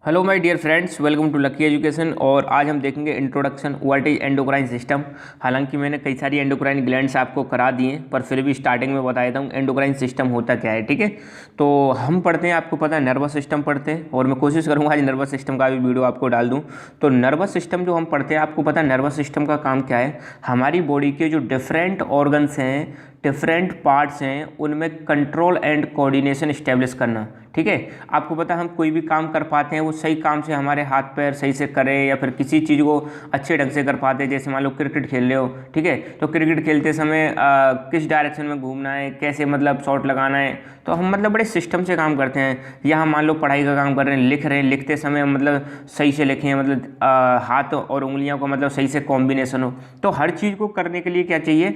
Hello my dear friends, welcome to Lucky Education. और आज हम देखेंगे introduction what is endocrine system. हालांकि मैंने कई सारी एंडोक्राइन ग्लैंड्स आपको करा दी हैं, पर फिर भी स्टार्टिंग में बता देता हूँ एंडोक्राइन सिस्टम होता क्या है। ठीक है, तो हम पढ़ते हैं, आपको पता है नर्वस सिस्टम पढ़ते हैं, और मैं कोशिश करूँगा आज नर्वस सिस्टम का भी वीडियो आपको डाल दूँ। तो नर्वस सिस्टम जो हम पढ़ते हैं, आपको पता है नर्वस सिस्टम का काम क्या है। हमारी बॉडी के जो डिफरेंट ऑर्गन्स हैं, डिफरेंट पार्ट्स हैं, उनमें कंट्रोल एंड कोऑर्डिनेशन इस्टेब्लिश करना। ठीक है, आपको पता है हम कोई भी काम कर पाते हैं वो सही काम से हमारे हाथ पैर सही से करें, या फिर किसी चीज़ को अच्छे ढंग से कर पाते हैं। जैसे मान लो क्रिकेट खेल रहे हो, ठीक है, तो क्रिकेट खेलते समय किस डायरेक्शन में घूमना है, कैसे मतलब शॉट लगाना है, तो हम मतलब बड़े सिस्टम से काम करते हैं। या हम मान लो पढ़ाई का काम कर रहे हैं, लिख रहे हैं, लिखते समय मतलब सही से लिखें, मतलब हाथ और उंगलियों का मतलब सही से कॉम्बिनेशन हो। तो हर चीज़ को करने के लिए क्या चाहिए,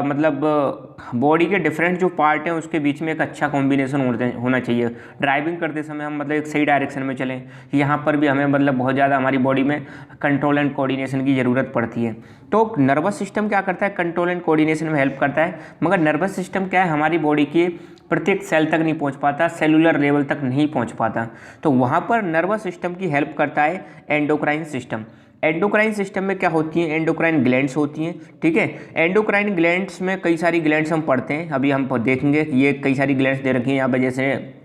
मतलब बॉडी के डिफरेंट जो पार्ट हैं उसके बीच में एक अच्छा कॉम्बिनेशन होना चाहिए। ड्राइविंग करते समय हम मतलब एक सही डायरेक्शन में चलें, यहाँ पर भी हमें मतलब बहुत ज़्यादा हमारी बॉडी में कंट्रोल एंड कोऑर्डिनेशन की ज़रूरत पड़ती है। तो नर्वस सिस्टम क्या करता है, कंट्रोल एंड कोऑर्डिनेशन में हेल्प करता है। मगर नर्वस सिस्टम क्या है, हमारी बॉडी के प्रत्येक सेल तक नहीं पहुंच पाता, सेलुलर लेवल तक नहीं पहुंच पाता। तो वहाँ पर नर्वस सिस्टम की हेल्प करता है एंडोक्राइन सिस्टम। एंडोक्राइन सिस्टम में क्या होती हैं, एंडोक्राइन ग्लैंड्स होती हैं। ठीक है, एंडोक्राइन ग्लैंड्स में कई सारी ग्लैंड्स हम पढ़ते हैं, अभी हम देखेंगे कि ये कई सारी ग्लैंड्स दे रखी हैं यहाँ पर, जैसे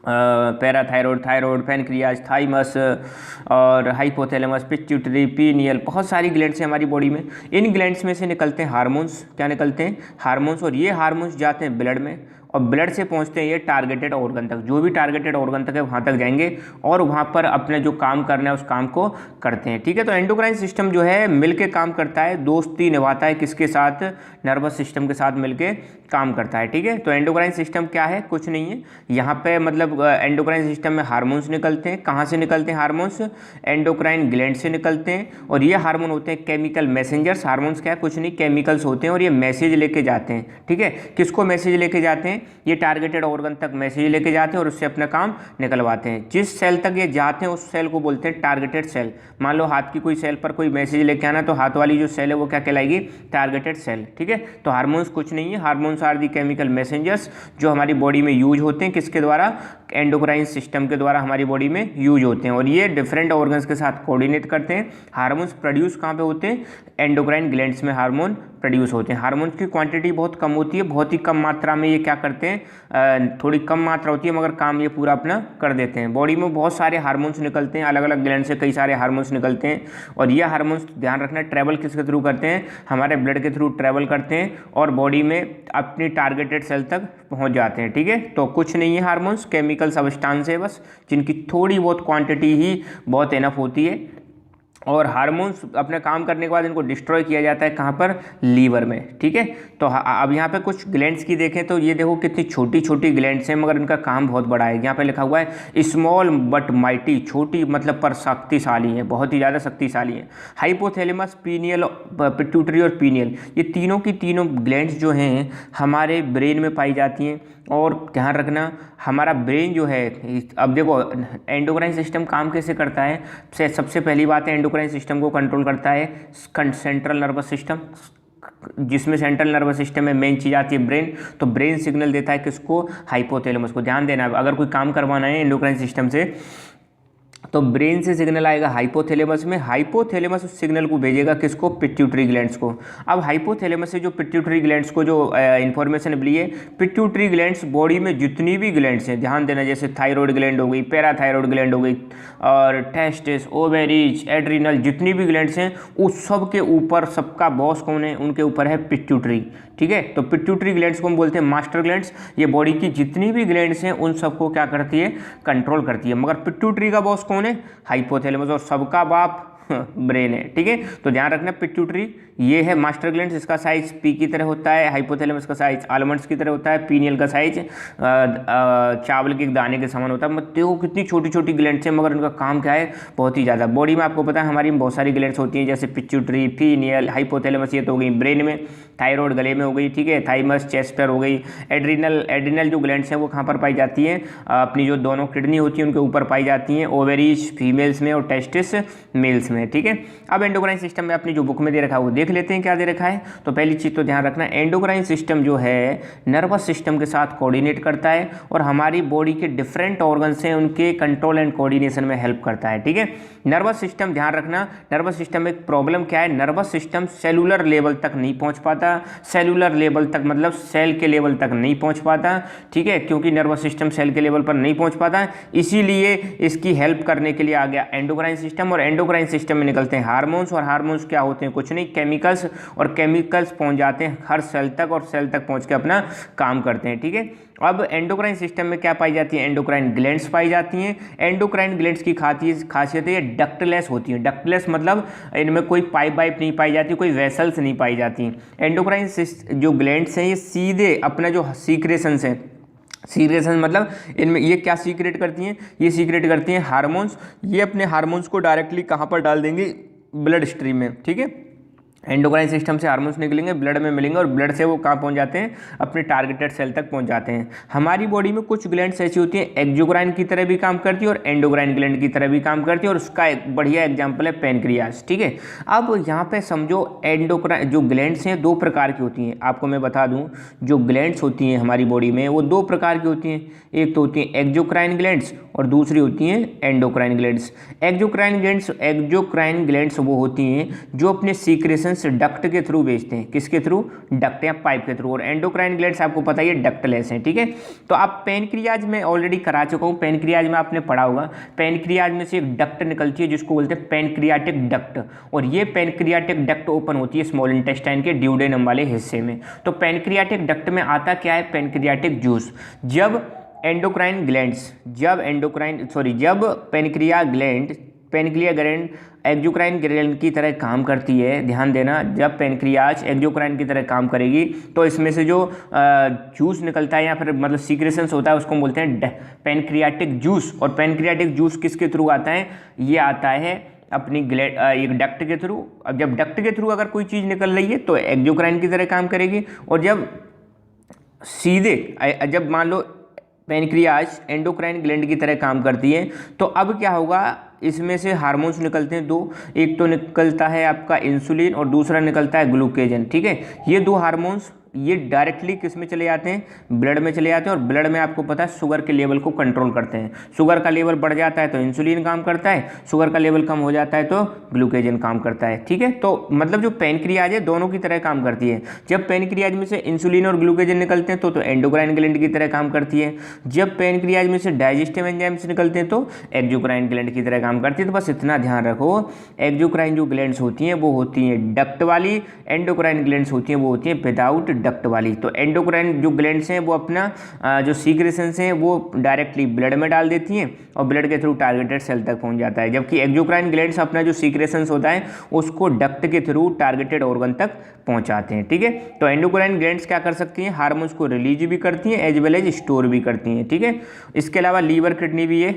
पैराथायरॉयड, थायरॉयड, पैनक्रियाज, थाइमस और हाइपोथैलेमस, पिट्यूटरी, पीनियल, बहुत सारी ग्लैंड्स हैं हमारी बॉडी में। इन ग्लैंड्स में से निकलते हैं हार्मोन्स। क्या निकलते हैं, हार्मोन्स। और ये हार्मोन्स जाते हैं ब्लड में, और ब्लड से पहुंचते हैं ये टारगेटेड ऑर्गन तक। जो भी टारगेटेड ऑर्गन तक है वहाँ तक जाएंगे और वहाँ पर अपने जो काम करना है उस काम को करते हैं। ठीक है, तो एंडोक्राइन सिस्टम जो है मिलके काम करता है, दोस्ती निभाता है किसके साथ, नर्वस सिस्टम के साथ मिलके काम करता है। ठीक है, तो एंडोक्राइन सिस्टम क्या है, कुछ नहीं है। यहाँ पे मतलब एंडोक्राइन सिस्टम में हार्मोन्स निकलते हैं। कहाँ से निकलते हैं हार्मोन्स, एंडोक्राइन ग्लैंड से निकलते हैं। और ये हार्मोन होते हैं केमिकल मैसेंजर्स। हार्मोन्स क्या है, कुछ नहीं, केमिकल्स होते हैं, और ये मैसेज लेके जाते हैं। ठीक है, किसको मैसेज लेके जाते हैं, ये टारगेटेड ऑर्गन तक मैसेज लेके जाते हैं और उससे अपना काम निकलवाते हैं। जिस सेल तक ये जाते हैं उस सेल को बोलते हैं टारगेटेड सेल। मान लो हाथ की कोई सेल पर कोई मैसेज लेके आना, तो हाथ वाली जो सेल है वो क्या कहलाएगी, टारगेटेड सेल। ठीक है, तो हार्मोन्स कुछ नहीं है, hormones are the chemical messengers जो हमारी बॉडी में यूज होते हैं, किसके द्वारा, एंडोक्राइन सिस्टम के द्वारा हमारी बॉडी में यूज होते हैं। और ये डिफरेंट ऑर्गन्स के साथ कोऑर्डिनेट करते हैं। हार्मोन्स प्रोड्यूस कहाँ पे होते हैं, एंडोक्राइन ग्लैंड्स में हार्मोन प्रोड्यूस होते हैं। हार्मोन्स की क्वांटिटी बहुत कम होती है, बहुत ही कम मात्रा में ये क्या करते हैं, थोड़ी कम मात्रा होती है, मगर काम ये पूरा अपना कर देते हैं। बॉडी में बहुत सारे हार्मोन्स निकलते हैं, अलग अलग ग्लैंड से कई सारे हार्मोन्स निकलते हैं। और ये हार्मोन्स ध्यान रखना, ट्रैवल किसके थ्रू करते हैं, हमारे ब्लड के थ्रू ट्रैवल करते हैं और बॉडी में अपनी टारगेटेड सेल तक पहुंच जाते हैं। ठीक है, तो कुछ नहीं है हार्मोन्स, केमिकल सब्सटेंस है बस, जिनकी थोड़ी बहुत क्वांटिटी ही बहुत इनफ होती है। और हार्मोन्स अपने काम करने के बाद इनको डिस्ट्रॉय किया जाता है कहाँ पर, लीवर में। ठीक है, तो अब यहाँ पे कुछ ग्लैंड्स की देखें तो ये देखो कितनी छोटी छोटी ग्लैंड्स हैं, मगर इनका काम बहुत बड़ा है। यहाँ पे लिखा हुआ है स्मॉल बट माइटी, छोटी मतलब पर शक्तिशाली है, बहुत ही ज़्यादा शक्तिशाली है। हाइपोथैलेमस, पीनियल, पिट्यूटरी और पीनियल, ये तीनों की तीनों ग्लैंड्स जो हैं हमारे ब्रेन में पाई जाती हैं। और ध्यान रखना, हमारा ब्रेन जो है, अब देखो एंडोक्राइन सिस्टम काम कैसे करता है। सबसे पहली बात है, एंडोक्राइन सिस्टम को कंट्रोल करता है सेंट्रल नर्वस सिस्टम, जिसमें सेंट्रल नर्वस सिस्टम में मेन चीज़ आती है ब्रेन। तो ब्रेन सिग्नल देता है किसको, हाइपोथैलेमस को। ध्यान देना, अगर कोई काम करवाना है एंडोक्राइन सिस्टम से तो ब्रेन से सिग्नल आएगा हाइपोथैलेमस में, हाइपोथैलेमस उस सिग्नल को भेजेगा किसको, पिट्यूटरी ग्लैंड्स को। अब हाइपोथैलेमस से जो पिट्यूटरी ग्लैंड्स को जो इन्फॉर्मेशन मिली है, पिट्यूटरी ग्लैंड्स बॉडी में जितनी भी ग्लैंड्स हैं, ध्यान देना, जैसे थायराइड ग्लैंड हो गई, पैराथायरॉयड ग्लैंड हो गई, और टेस्टिस, ओवेरीज, एड्रिनल, जितनी भी ग्लैंड्स हैं उस सब के ऊपर सबका बॉस कौन है, उनके ऊपर है पिट्यूटरी। ठीक है, तो पिट्यूटरी ग्लैंड्स को हम बोलते हैं मास्टर ग्लैंड्स। ये बॉडी की जितनी भी ग्लैंड्स हैं उन सबको क्या करती है, कंट्रोल करती है। मगर पिट्यूटरी का बॉस कौन है, हाइपोथैलेमस, और सबका बाप ब्रेन है। ठीक है, तो ध्यान रखना, पिट्यूटरी ये है मास्टर ग्लैंड्स, इसका साइज पी की तरह होता है, हाइपोथैलेमस का साइज आलमंड्स की तरह होता है, पीनियल का साइज चावल के दाने के समान होता है। मतलब देखो कितनी छोटी छोटी ग्लैंड्स हैं, मगर इनका काम क्या है, बहुत ही ज़्यादा। बॉडी में आपको पता है हमारी बहुत सारी ग्लैंड्स होती हैं, जैसे पिट्यूटरी, पीनियल, हाइपोथैलेमस, ये तो हो गई ब्रेन में, थायराइड गले में हो गई, ठीक है, थाइमस चेस्ट पर हो गई, एड्रिनल जो ग्लैंड्स हैं वो कहाँ पर पाई जाती हैं, अपनी जो दोनों किडनी होती है उनके ऊपर पाई जाती हैं, ओवेरीज फीमेल्स में और टेस्टिस मेल्स में। में, ठीक है। अब एंडोक्राइन सिस्टम में अपनी जो बुक में दे रखा है वो देख लेते हैं क्या दे रखा है। तो पहली चीज़ तो ध्यान रखना, एंडोक्राइन सिस्टम जो है नर्वस सिस्टम के साथ कोऑर्डिनेट करता है और हमारी बॉडी के डिफरेंट ऑर्गन्स हैं उनके कंट्रोल एंड कोऑर्डिनेशन में हेल्प करता है, ठीक है। नर्वस सिस्टम, ध्यान रखना, नर्वस सिस्टम में एक प्रॉब्लम क्या है, नर्वस सिस्टम सेलुलर लेवल तक नहीं पहुंच पाता, सेलुलर लेवल तक मतलब सेल के लेवल तक नहीं पहुंच पाता, ठीक है। क्योंकि नर्वस सिस्टम सेल के लेवल पर नहीं पहुंच पाता, इसीलिए इसकी हेल्प करने के लिए आ गया एंडोक्राइन सिस्टम। और एंडोक्राइन सिस्टम में निकलते हैं हार्मोन्स, और हार्मोन्स क्या होते हैं, कुछ नहीं, केमिकल्स, और केमिकल्स पहुंच जाते हैं हर सेल तक और सेल तक पहुंच के अपना काम करते हैं, ठीक है। अब एंडोक्राइन सिस्टम में क्या पाई जाती है, एंडोक्राइन ग्लैंड्स पाई जाती हैं। एंडोक्राइन ग्लैंड्स की खासियत है ये डक्टलेस होती है। डक्टलेस मतलब इनमें कोई पाइप वाइप नहीं पाई जाती, कोई वेसल्स नहीं पाई जाती। एंडोक्राइन जो ग्लैंड्स हैं ये सीधे अपना जो सीक्रेशंस हैं, सीक्रेशन मतलब इनमें ये क्या सीक्रेट करती हैं, ये सीक्रेट करती हैं हार्मोन्स। ये अपने हार्मोन्स को डायरेक्टली कहाँ पर डाल देंगे, ब्लड स्ट्रीम में, ठीक है। एंडोक्राइन सिस्टम से हार्मोन्स निकलेंगे, ब्लड में मिलेंगे और ब्लड से वो कहाँ पहुंच जाते हैं, अपने टारगेटेड सेल तक पहुंच जाते हैं। हमारी बॉडी में कुछ ग्लैंड्स ऐसी होती हैं एक्सोक्राइन की तरह भी काम करती है और एंडोक्राइन ग्लैंड की तरह भी काम करती है, और उसका एक बढ़िया एग्जाम्पल है पैनक्रियाज, ठीक है। अब यहाँ पे समझो एंडोक्राइन जो ग्लैंड्स हैं दो प्रकार की होती हैं। आपको मैं बता दूँ, जो ग्लैंड्स होती हैं हमारी बॉडी में वो दो प्रकार की होती हैं। एक तो होती हैं एक्सोक्राइन ग्लैंड्स और दूसरी होती हैं एंडोक्राइन ग्लैंड्स। एक्सोक्राइन ग्लैंड्स वो होती हैं जो अपने सीक्रेशन डक्ट के थ्रू भेजते हैं, किसके थ्रू, डक्ट या पाइप के थ्रू। और एंडोक्राइन ग्लैंड्स आपको पता ही है डक्टलेस हैं, ठीक है। तो आप पैनक्रियाज में ऑलरेडी करा चुका हूं, पैनक्रियाज में आपने पढ़ा होगा, पैनक्रियाज में से एक डक्ट निकलती है जिसको बोलते हैं पैनक्रियाटिक डक्ट, और ये पैनक्रियाटिक डक्ट ओपन होती है स्मॉल इंटेस्टाइन के ड्यूडेनम वाले हिस्से में। तो पैनक्रियाटिक डक्ट में आता क्या है, पैनक्रियाटिक जूस। जब पैनक्रिया ग्लैंड एक्सोक्राइन ग्लैंड की तरह काम करती है, ध्यान देना, जब पैनक्रियाज एक्सोक्राइन की तरह काम करेगी तो इसमें से जो जूस निकलता है या फिर मतलब सीक्रेशंस होता है उसको बोलते हैं पैनक्रियाटिक जूस। और पैनक्रियाटिक जूस किसके थ्रू आता है, ये आता है अपनी एक डक्ट के थ्रू। अब जब डक्ट के थ्रू अगर कोई चीज़ निकल रही है तो एक्सोक्राइन की तरह काम करेगी, और जब मान लो पैनक्रियाज एंडोक्राइन ग्लैंड की तरह काम करती है तो अब क्या होगा, इसमें से हार्मोन्स निकलते हैं दो, एक तो निकलता है आपका इंसुलिन और दूसरा निकलता है ग्लूकेजन, ठीक है। ये दो हार्मोन्स ये डायरेक्टली किस में चले जाते हैं, ब्लड में चले जाते हैं, और ब्लड में आपको पता है शुगर के लेवल को कंट्रोल करते हैं। शुगर का लेवल बढ़ जाता है तो इंसुलिन काम करता है, शुगर का लेवल कम हो जाता है तो ग्लूकेजन काम करता है, ठीक है। तो मतलब जो पैनक्रियाज है दोनों की तरह काम करती है। जब पैनक्रियाज में से इंसुलिन और ग्लूकेजन निकलते हैं तो एंडोक्राइन ग्लैंड की तरह काम करती है। जब पैनक्रियाज में से डाइजेस्टिव एंजाइम्स निकलते हैं तो एक्सोक्राइन ग्लैंड की तरह काम करती है। तो बस इतना ध्यान रखो, एक्सोक्राइन जो ग्लैंड्स होती हैं वो होती हैं डक्ट वाली, एंडोक्राइन ग्लैंड्स होती हैं वो होती हैं विदाउट डक्ट वाली। तो एंडोक्राइन जो ग्लैंड्स हैं वो अपना जो सीक्रेशंस हैं वो डायरेक्टली ब्लड में डाल देती हैं और ब्लड के थ्रू टारगेटेड सेल तक पहुंच जाता है, जबकि एक्सोक्राइन ग्लैंड्स अपना जो सीक्रेशंस होता है उसको डक्ट के थ्रू टारगेटेड ऑर्गन तक पहुंचाते हैं, ठीक है। तो एंडोक्राइन ग्लैंड्स क्या कर सकती हैं, हार्मोन्स को रिलीज भी करती हैं एज वेल एज स्टोर भी करती हैं, ठीक है। इसके अलावा लीवर, किडनी भी ये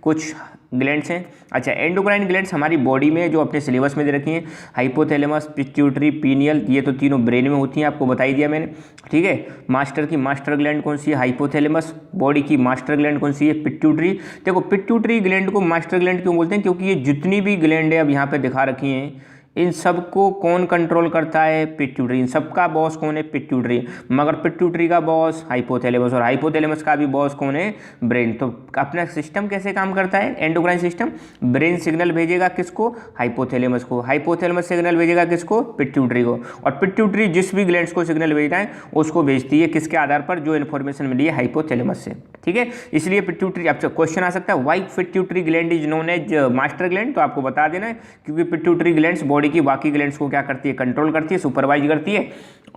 कुछ ग्लैंड्स हैं। अच्छा, एंडोक्राइन ग्लैंड्स हमारी बॉडी में जो अपने सिलेबस में दे रखी हैं, हाइपोथैलेमस, पिट्यूटरी, पीनियल, ये तो तीनों ब्रेन में होती हैं, आपको बता ही दिया मैंने, ठीक है। मास्टर ग्लैंड कौन सी है, हाइपोथैलेमस। बॉडी की मास्टर ग्लैंड कौन सी है, पिट्यूटरी। देखो पिट्यूटरी ग्लैंड को मास्टर ग्लैंड क्यों बोलते हैं, क्योंकि ये जितनी भी ग्लैंड है अब यहाँ पे दिखा रखी हैं इन सबको कौन कंट्रोल करता है, पिट्यूटरी। इन सबका बॉस कौन है, पिट्यूटरी। मगर पिट्यूटरी का बॉस हाइपोथैलेमस और हाइपोथैलेमस का भी बॉस कौन है, ब्रेन। तो अपना सिस्टम कैसे काम करता है एंडोक्राइन सिस्टम, ब्रेन सिग्नल भेजेगा किसको, हाइपोथैलेमस को, हाइपोथैलेमस सिग्नल भेजेगा किसको, पिट्यूटरी को, और पिट्यूटरी जिस भी ग्लैंड्स को सिग्नल भेजता है उसको भेजती है किसके आधार पर, जो इन्फॉर्मेशन मिली है हाइपोथैलेमस से, ठीक है। इसलिए पिट्यूटरी, आपसे क्वेश्चन आ सकता है why pituitary gland is known as master gland, तो आपको बता देना है क्योंकि पिट्यूटरी ग्लैंड्स बॉडी की बाकी ग्लैंड्स को क्या करती है, कंट्रोल करती है, सुपरवाइज करती है,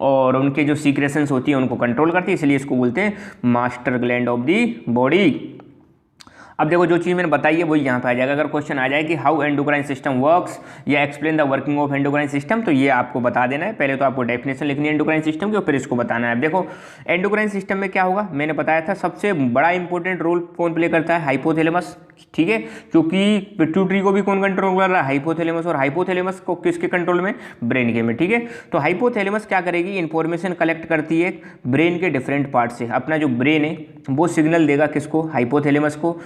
और उनके जो सीक्रेशंस होती है उनको कंट्रोल करती है, इसलिए इसको बोलते हैं master gland of the body. अब देखो जो चीज़ मैंने बताई है वही यहाँ पे आ जाएगा। अगर क्वेश्चन आ जाए कि हाउ एंडोक्राइन सिस्टम वर्क्स या explain the working of endocrine system, तो ये आपको बता देना है। पहले तो आपको डेफिनेशन लिखनी है एंडोक्राइन सिस्टम की और फिर इसको बताना है। अब देखो एंडोक्राइन सिस्टम में क्या होगा, मैंने बताया था सबसे बड़ा इंपॉर्टेंट रोल कौन प्ले करता है, हाइपोथैलेमस, ठीक है, क्योंकि पिट्यूटरी को भी कौन कंट्रोल कर रहा है, हाइपोथैलेमस, और हाइपोथैलेमस को किसके कंट्रोल में, ब्रेन के में, ठीक है। तो हाइपोथैलेमस क्या करेगी, इंफॉर्मेशन कलेक्ट करती है ब्रेन के डिफरेंट पार्ट से। अपना जो ब्रेन है वो सिग्नल देगा किसको, हाइपोथैलेमस को,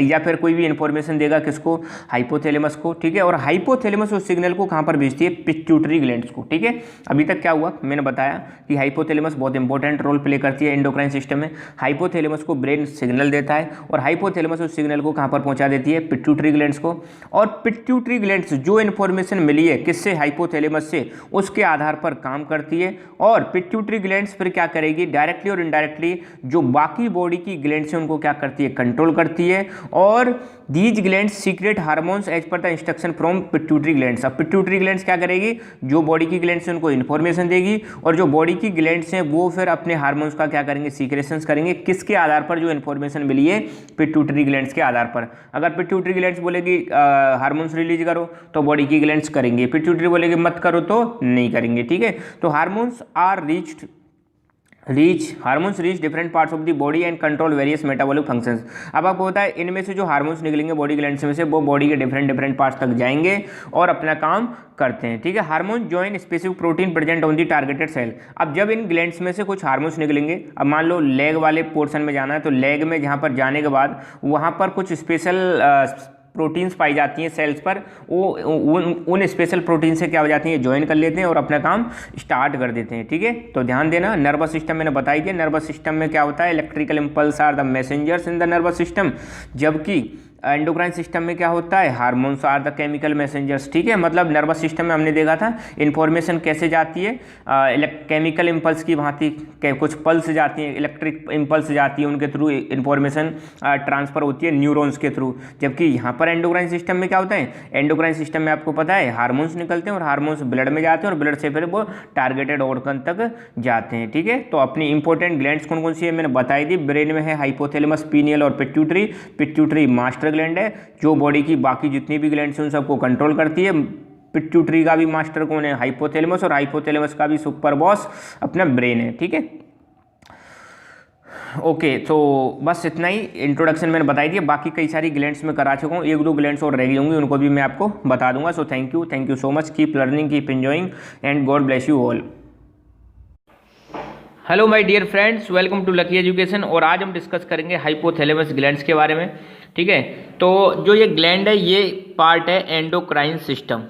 या फिर कोई भी इन्फॉर्मेशन देगा किसको, हाइपोथैलेमस को, ठीक है। और हाइपोथैलेमस उस सिग्नल को कहाँ पर भेजती है, पिट्यूटरी ग्लैंड्स को, ठीक है। अभी तक क्या हुआ, मैंने बताया कि हाइपोथैलेमस बहुत इंपॉर्टेंट रोल प्ले करती है एंडोक्राइन सिस्टम में। हाइपोथैलेमस को ब्रेन सिग्नल देता है और हाइपोथैलेमस उस सिग्नल को कहाँ पर पहुँचा देती है, पिट्यूटरी ग्लैंड्स को। और पिट्यूटरी ग्लैंड्स जो इन्फॉर्मेशन मिली है किससे, हाइपोथैलेमस से, उसके आधार पर काम करती है। और पिट्यूटरी ग्लैंड्स फिर क्या करेगी, डायरेक्टली और इनडायरेक्टली जो बाकी बॉडी की ग्लैंड्स हैं उनको क्या करती है, कंट्रोल करती है। और these glands secrete hormones as per the instruction from pituitary glands. अब पिट्यूटरी ग्लैंड्स क्या करेगी, जो बॉडी की ग्लैंड्स हैं उनको इन्फॉर्मेशन देगी और जो बॉडी की ग्लैंड्स हैं वो फिर अपने हार्मोन्स का क्या करेंगे, सीक्रेशंस करेंगे। किसके आधार पर, जो इन्फॉर्मेशन मिली है पिट्यूटरी ग्लैंड्स के आधार पर। अगर पिट्यूटरी ग्लैंड्स बोलेगी हार्मोन्स रिलीज करो तो बॉडी की ग्लैंड्स करेंगे, पिट्यूटरी बोलेगी मत करो तो नहीं करेंगे, ठीक है। तो hormones are hormones reach different parts of the body and control various metabolic functions. अब आपको पता है इनमें से जो हार्मोन्स निकलेंगे बॉडी ग्लैंड्स में से वो बॉडी के डिफरेंट पार्ट्स तक जाएंगे और अपना काम करते हैं, ठीक है। Hormone join specific protein present on the targeted cell. अब जब इन ग्लैंड्स में से कुछ हार्मोन्स निकलेंगे, अब मान लो लेग वाले पोर्शन में जाना है तो लेग में जहाँ पर जाने के बाद वहाँ पर कुछ स्पेशल प्रोटीन्स पाई जाती हैं सेल्स पर, वो उन स्पेशल प्रोटीन से क्या हो जाती हैं, ज्वाइन कर लेते हैं और अपना काम स्टार्ट कर देते हैं, ठीक है। तो ध्यान देना, नर्वस सिस्टम मैंने बताई थी, नर्वस सिस्टम में क्या होता है, electrical impulse are the messengers in the nervous system, जबकि एंडोक्राइन सिस्टम में क्या होता है, hormones are the chemical messengers, ठीक है। मतलब नर्वस सिस्टम में हमने देखा था इन्फॉर्मेशन कैसे जाती है, केमिकल इम्पल्स की भांति कुछ पल्स जाती हैं, इलेक्ट्रिक इम्पल्स जाती है, उनके थ्रू इन्फॉर्मेशन ट्रांसफर होती है न्यूरॉन्स के थ्रू। जबकि यहाँ पर एंडोक्राइन सिस्टम में क्या होता है, एंडोक्राइन सिस्टम में आपको पता है हार्मोन्स निकलते हैं और हार्मोन्स ब्लड में जाते हैं और ब्लड से फिर वो टारगेटेड ऑर्गन तक जाते हैं, ठीक है। तो अपनी इंपॉर्टेंट ग्लैंड्स कौन कौन सी है मैंने बताई दी। ब्रेन में है हाइपोथैलेमस, पीनियल और पिट्यूटरी। पिट्यूटरी मास्टर ग्लैंड है जो बॉडी की बाकी जितनी भी ग्लैंड्स हैं उन सबको कंट्रोल करती है। पिट्यूटरी का भी मास्टर कौन है, हाइपोथैलेमस, और हाइपोथैलेमस का भी सुपर बॉस अपना ब्रेन है, ठीक है। ओके, तो बस इतना ही इंट्रोडक्शन मैंने बताई दी। बाकी कई सारी ग्लैंड्स में करा चुका हूँ, एक दो ग्लैंड्स और रह गई होंगी, उनको भी मैं आपको बता दूंगा। So thank you so much, keep learning, keep enjoying and God bless you all. Hello my dear friends, welcome to Lucky Education. और आज हम डिस्कस करेंगे हाइपोथैलेमस ग्लैंड्स के बारे में, ठीक है। तो जो ये ग्लैंड है ये पार्ट है एंडोक्राइन सिस्टम।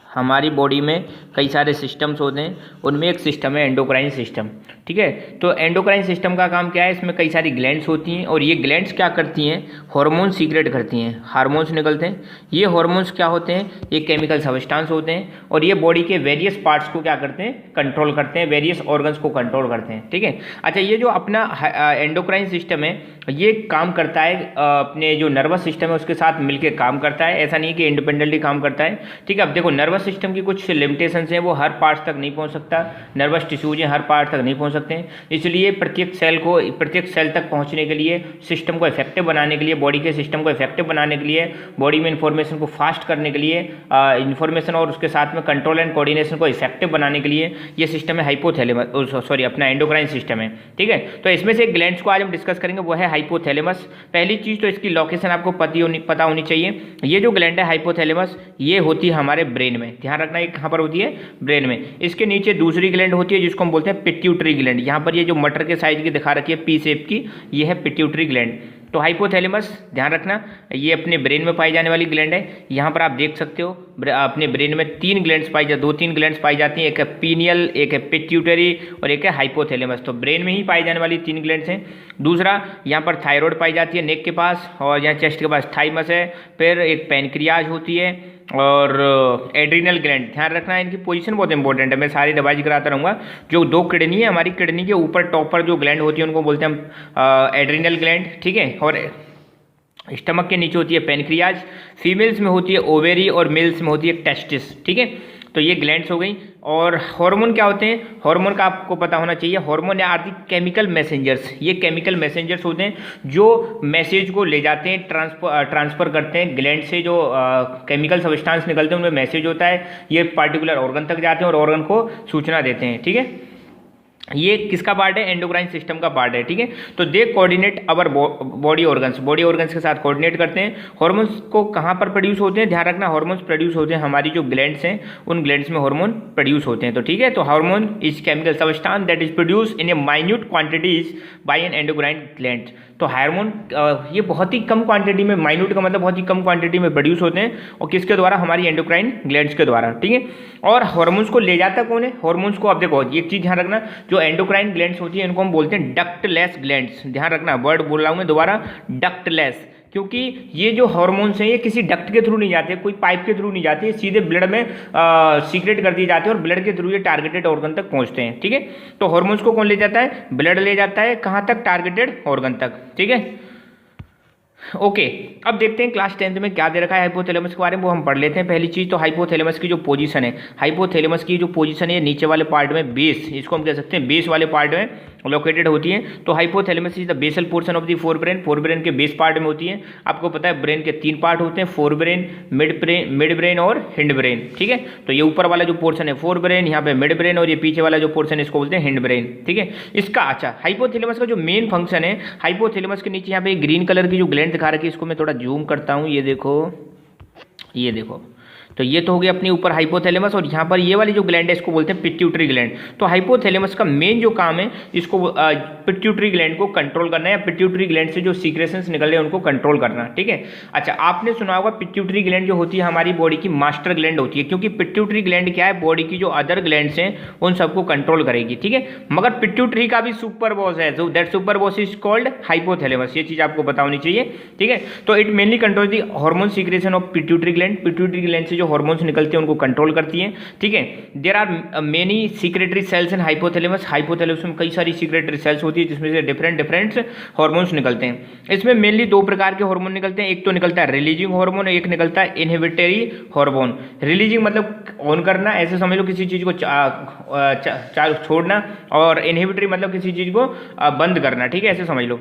हमारी बॉडी में कई सारे सिस्टम्स होते हैं, उनमें एक सिस्टम है एंडोक्राइन सिस्टम, ठीक है। तो एंडोक्राइन सिस्टम का काम क्या है, इसमें कई सारी ग्लैंड्स होती हैं और ये ग्लैंड्स क्या करती हैं, हार्मोन सीक्रेट करती हैं, हार्मोन्स निकलते हैं। ये हार्मोन्स क्या होते हैं, ये केमिकल सब्सटेंस होते हैं और ये बॉडी के वेरियस पार्ट्स को क्या करते हैं, कंट्रोल करते हैं, वेरियस ऑर्गन्स को कंट्रोल करते हैं, ठीक है। अच्छा, ये जो अपना एंडोक्राइन सिस्टम है ये काम करता है अपने जो नर्वस सिस्टम है उसके साथ मिलकर काम करता है, ऐसा नहीं कि इंडिपेंडेंटली काम करता है, ठीक है। अब देखो नर्वस सिस्टम की कुछ लिमिटेशंस हैं, वो हर पार्ट तक नहीं पहुंच सकता, नर्वस टिश्यूज हैं हर पार्ट तक नहीं पहुंच सकते हैं, इसलिए प्रत्येक सेल तक पहुंचने के लिए, सिस्टम को इफेक्टिव बनाने के लिए, बॉडी के सिस्टम को इफेक्टिव बनाने के लिए, बॉडी में इंफॉर्मेशन को फास्ट करने के लिए, इंफॉर्मेशन और उसके साथ में कंट्रोल एंड कोऑर्डिनेशन को इफेक्टिव बनाने के लिए ये सिस्टम है हाइपोथैलेमस, सॉरी अपना एंडोक्राइन सिस्टम है, ठीक है। तो इसमें से ग्लैंड्स को आज हम डिस्कस करेंगे, वो है हाइपोथैलेमस। पहली चीज तो इसकी लोकेशन आपको पता होनी चाहिए। ये जो ग्लैंड है हाइपोथैलेमस ये होती है हमारे ब्रेन में, ध्यान रखना ये कहाँ पर होती है, ब्रेन में। इसके नीचे दूसरी ग्लैंड होती है जिसको हम बोलते हैं पिट्यूटरी ग्लैंड। यहाँ पर ये जो मटर के साइज की दिखा रखी है पी शेप की, ये है पिट्यूटरी ग्लैंड। तो हाइपोथैलेमस ध्यान रखना ये अपने ब्रेन में पाई जाने वाली ग्लैंड है। यहाँ पर आप देख सकते हो अपने ब्रेन में तीन ग्लैंड्स दो तीन ग्लैंड्स पाई जाती हैं, एक है पीनियल, एक है पिट्यूटरी और एक है हाइपोथैलेमस। तो ब्रेन में ही पाई जाने वाली तीन ग्लैंड्स हैं। दूसरा यहाँ पर थायराइड पाई जाती है नेक के पास, और यहाँ चेस्ट के पास थाइमस है। फिर एक पैनक्रियाज होती है और एड्रिनल ग्लैंड, ध्यान रखना इनकी पोजीशन बहुत इंपॉर्टेंट है, मैं सारी रिवाइज कराता रहूँगा। जो दो किडनी है हमारी, किडनी के ऊपर टॉप पर जो ग्लैंड होती है उनको बोलते हैं हम एड्रिनल ग्लैंड, ठीक है। और स्टमक के नीचे होती है पैनक्रियाज, फीमेल्स में होती है ओवेरी और मेल्स में होती है टेस्टिस, ठीक है। तो ये ग्लैंड्स हो गई। और हार्मोन क्या होते हैं, हार्मोन का आपको पता होना चाहिए। Hormone are the chemical messengers, ये केमिकल मैसेंजर्स होते हैं जो मैसेज को ले जाते हैं, ट्रांसफर करते हैं। ग्लैंड से जो केमिकल सब्सटेंस निकलते हैं उनमें मैसेज होता है, ये पार्टिकुलर ऑर्गन तक जाते हैं और ऑर्गन को सूचना देते हैं, ठीक है। ये किसका पार्ट है, एंडोक्राइन सिस्टम का पार्ट है, ठीक है। तो they coordinate our body organs के साथ कोऑर्डिनेट करते हैं। हार्मोन्स को कहाँ पर प्रोड्यूस होते हैं, ध्यान रखना, हार्मोन्स प्रोड्यूस होते हैं हमारी जो ग्लैंड्स हैं, उन ग्लैंड्स में हार्मोन प्रोड्यूस होते हैं। तो ठीक है, तो hormone is chemical substance that is produce in a minute quantities by an endocrine gland. तो हार्मोन ये बहुत ही कम क्वांटिटी में, माइन्यूट का मतलब बहुत ही कम क्वांटिटी में प्रोड्यूस होते हैं, और किसके द्वारा, हमारी एंडोक्राइन ग्लैंड्स के द्वारा, ठीक है। और हार्मोन्स को ले जाता कौन है, हार्मोन्स को, अब देखो एक चीज ध्यान रखना, जो एंडोक्राइन ग्लैंड्स होती है इनको हम बोलते हैं डक्टलेस ग्लैंड्स। ध्यान रखना, वर्ड बोल रहा हूं मैं दोबारा, डक्टलेस, क्योंकि ये जो हार्मोन्स हैं ये किसी डक्ट के थ्रू नहीं जाते, कोई पाइप के थ्रू नहीं जाते, सीधे ब्लड में सीक्रेट कर दिए जाते हैं और ब्लड के थ्रू ये टारगेटेड ऑर्गन तक पहुंचते हैं, ठीक है। तो हार्मोन्स को कौन ले जाता है, ब्लड ले जाता है, कहाँ तक, टारगेटेड ऑर्गन तक, ठीक है। ओके, अब देखते हैं क्लास 10th में क्या दे रखा है हाइपोथैलेमस के बारे में, वो हम पढ़ लेते हैं। पहली चीज तो हाइपोथैलेमस की जो पोजीशन है, हाइपोथैलेमस की जो पोजीशन है नीचे वाले पार्ट में, बेस, इसको हम कह सकते हैं बेस वाले पार्ट में लोकेटेड होती है। तो hypothalamus is the basal portion of the forebrain के बेस पार्ट में होती है। आपको पता है ब्रेन के 3 पार्ट होते हैं, फोर ब्रेन, मिड ब्रेन और हिंड ब्रेन, ठीक है। तो ये ऊपर वाला जो पोर्शन है फोर ब्रेन, यहाँ पे मिड ब्रेन, और ये पीछे वाला जो पोर्शन है इसको बोलते हैं हिंड ब्रेन, ठीक है। इसका अच्छा हाइपोथैलेमस का जो मेन फंक्शन है, हाइपोथैलेमस के नीचे यहाँ पे ग्रीन कलर की जो ग्लैंड दिखा रखी है, इसको मैं थोड़ा जूम करता हूँ, ये देखो, ये देखो, तो ये तो हो गया अपनी ऊपर हाइपोथैलेमस, और यहाँ पर ये वाली जो ग्लैंड है इसको बोलते हैं पिट्यूटरी ग्लैंड। तो हाइपोथैलेमस का मेन जो काम है, इसको पिट्यूटरी ग्लैंड को कंट्रोल करना है, या पिट्यूटरी ग्लैंड से जो सीक्रेशंस निकल रहे हैं उनको कंट्रोल करना, ठीक है। अच्छा, आपने सुना होगा पिट्यूटरी ग्लैंड जो होती है हमारी बॉडी की मास्टर ग्लैंड होती है, क्योंकि पिट्यूटरी ग्लैंड क्या है, बॉडी की जो अदर ग्लैंड्स हैं उन सबको कंट्रोल करेगी, ठीक है। मगर पिट्यूटरी का भी सुपर बॉस है, जो that super boss is called hypothalamus, ये चीज आपको पता होनी चाहिए, ठीक है। तो it mainly control the hormone secretion of pituitary gland, pituitary gland से जो हार्मोन्स निकलते हैं उनको कंट्रोल करती हैं, ठीक है। There are many secretory cells in hypothalamus, hypothalamus में कई सारी सीक्रेटरी सेल्स होती है जिसमें से डिफरेंट हार्मोन्स निकलते हैं। इसमें मेनली 2 प्रकार के हार्मोन निकलते हैं, एक तो निकलता है रिलीजिंग हार्मोन, एक निकलता है इनहिबिटरी हार्मोन। रिलीजिंग मतलब ऑन करना, ऐसे समझ लो किसी चीज को छोड़ना, और इनहिबिटरी मतलब किसी चीज को बंद करना, ठीक है, ऐसे समझ लो।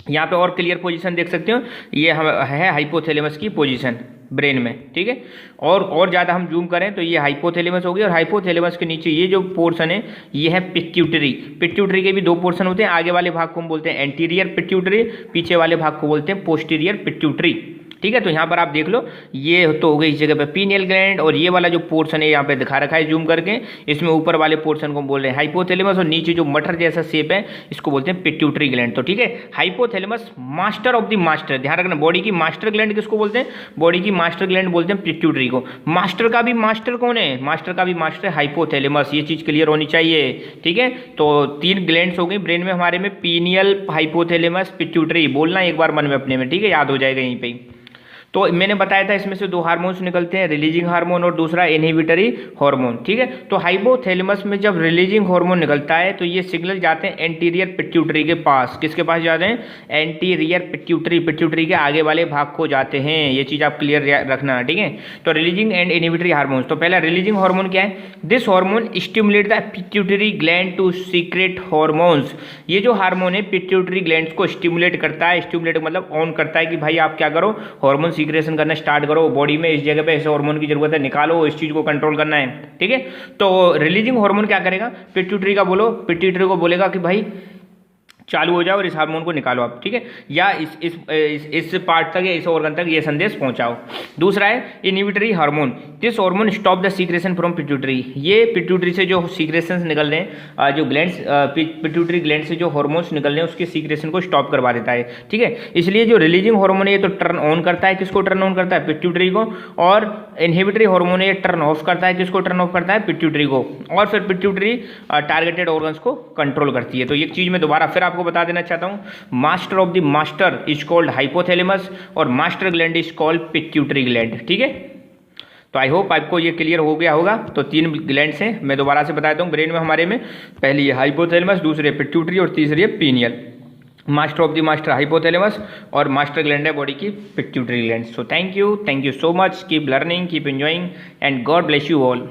यहाँ पे और क्लियर पोजीशन देख सकते हो, ये है हाइपोथैलेमस की पोजीशन ब्रेन में, ठीक है। और ज़्यादा हम जूम करें तो ये हाइपोथैलेमस हो गई, और हाइपोथैलेमस के नीचे ये जो पोर्शन है ये है पिट्यूटरी। पिट्यूटरी के भी 2 पोर्शन होते हैं, आगे वाले भाग को हम बोलते हैं एंटीरियर पिट्यूटरी, पीछे वाले भाग को बोलते हैं पोस्टीरियर पिट्यूटरी, ठीक है। तो यहाँ पर आप देख लो, ये तो हो गई इस जगह पे पीनियल ग्लैंड, और ये वाला जो पोर्शन है यहाँ पे दिखा रखा है जूम करके, इसमें ऊपर वाले पोर्शन को बोल रहे हैं हाइपोथैलेमस, और नीचे जो मटर जैसा शेप है इसको बोलते हैं पिट्यूटरी ग्लैंड। तो ठीक है, hypothalamus master of the master, ध्यान रखना, बॉडी की मास्टर ग्लैंड किसको बोलते हैं, बॉडी की मास्टर ग्लैंड बोलते हैं पिट्यूटरी को। मास्टर का भी मास्टर कौन है, मास्टर का भी मास्टर है हाइपोथैलेमस, ये चीज क्लियर होनी चाहिए, ठीक है। तो 3 ग्लैंड्स हो गई ब्रेन में हमारे में, पीनियल, हाइपोथैलेमस, पिट्यूटरी, बोलना एक बार मन में अपने में, ठीक है, याद हो जाएगा यहीं पे। तो मैंने बताया था इसमें से 2 हार्मोन्स निकलते हैं, रिलीजिंग हार्मोन और दूसरा इनहिबिटरी हार्मोन, ठीक है। तो हाइपोथैलेमस में जब रिलीजिंग हार्मोन निकलता है तो ये सिग्नल जाते हैं एंटीरियर पिट्यूटरी के पास, किसके पास जाते हैं, एंटीरियर पिट्यूटरी, पिट्यूटरी के आगे वाले भाग को जाते हैं, ये चीज आप क्लियर रखना, ठीक है। तो रिलीजिंग एंड इनहिबिटरी हार्मोन्स, तो पहला रिलीजिंग हार्मोन क्या है, this hormone stimulate the pituitary gland to secrete hormones. ये जो हार्मोन है पिट्यूटरी ग्लैंड्स को स्टिमुलेट करता है, स्टिमुलेट मतलब ऑन करता है कि भाई आप क्या करो, हार्मोन सीक्रेशन करना स्टार्ट करो, बॉडी में इस जगह पे ऐसे हार्मोन की जरूरत है, निकालो, इस चीज को कंट्रोल करना है, ठीक है। तो रिलीजिंग हार्मोन क्या करेगा, पिट्यूटरी का बोलो, पिट्यूटरी को बोलेगा कि भाई चालू हो जाओ और इस हार्मोन को निकालो आप, ठीक है, या इस पार्ट तक या इस ऑर्गन तक ये संदेश पहुंचाओ। दूसरा है inhibitory hormone, this hormone stop the secretion from pituitary, ये पिट्यूटरी से जो सीक्रेशंस निकल रहे हैं, जो ग्लैंड्स पिट्यूटरी ग्लैंड से जो हार्मोन्स निकल रहे हैं उसके सीक्रेशन को स्टॉप करवा देता है, ठीक है। इसलिए जो रिलीजिंग हार्मोन है ये तो टर्न ऑन करता है, किसको टर्न ऑन करता है, पिट्यूटरी को, और इनहिबिटरी हार्मोन है ये टर्न ऑफ करता है, किसको टर्न ऑफ करता है, पिट्यूटरी को, और फिर पिट्यूटरी टारगेटेड ऑर्गन्स को कंट्रोल करती है। तो एक चीज मैं दोबारा फिर आपको बता देना चाहता हूं, master of the master is called hypothalamus, और master gland is called pituitary gland, ठीक है। तो आई होप आपको ये क्लियर हो गया होगा। तो 3 ग्लैंड्स हैं, मैं दोबारा से बताता हूं ब्रेन में हमारे में, पहली है हाइपोथैलेमस, दूसरी है पिट्यूटरी, और तीसरी है pineal. Master of the master hypothalamus, और मास्टर ग्लैंड है बॉडी की pituitary gland. So thank you so much, keep learning, keep enjoying, and God bless you all.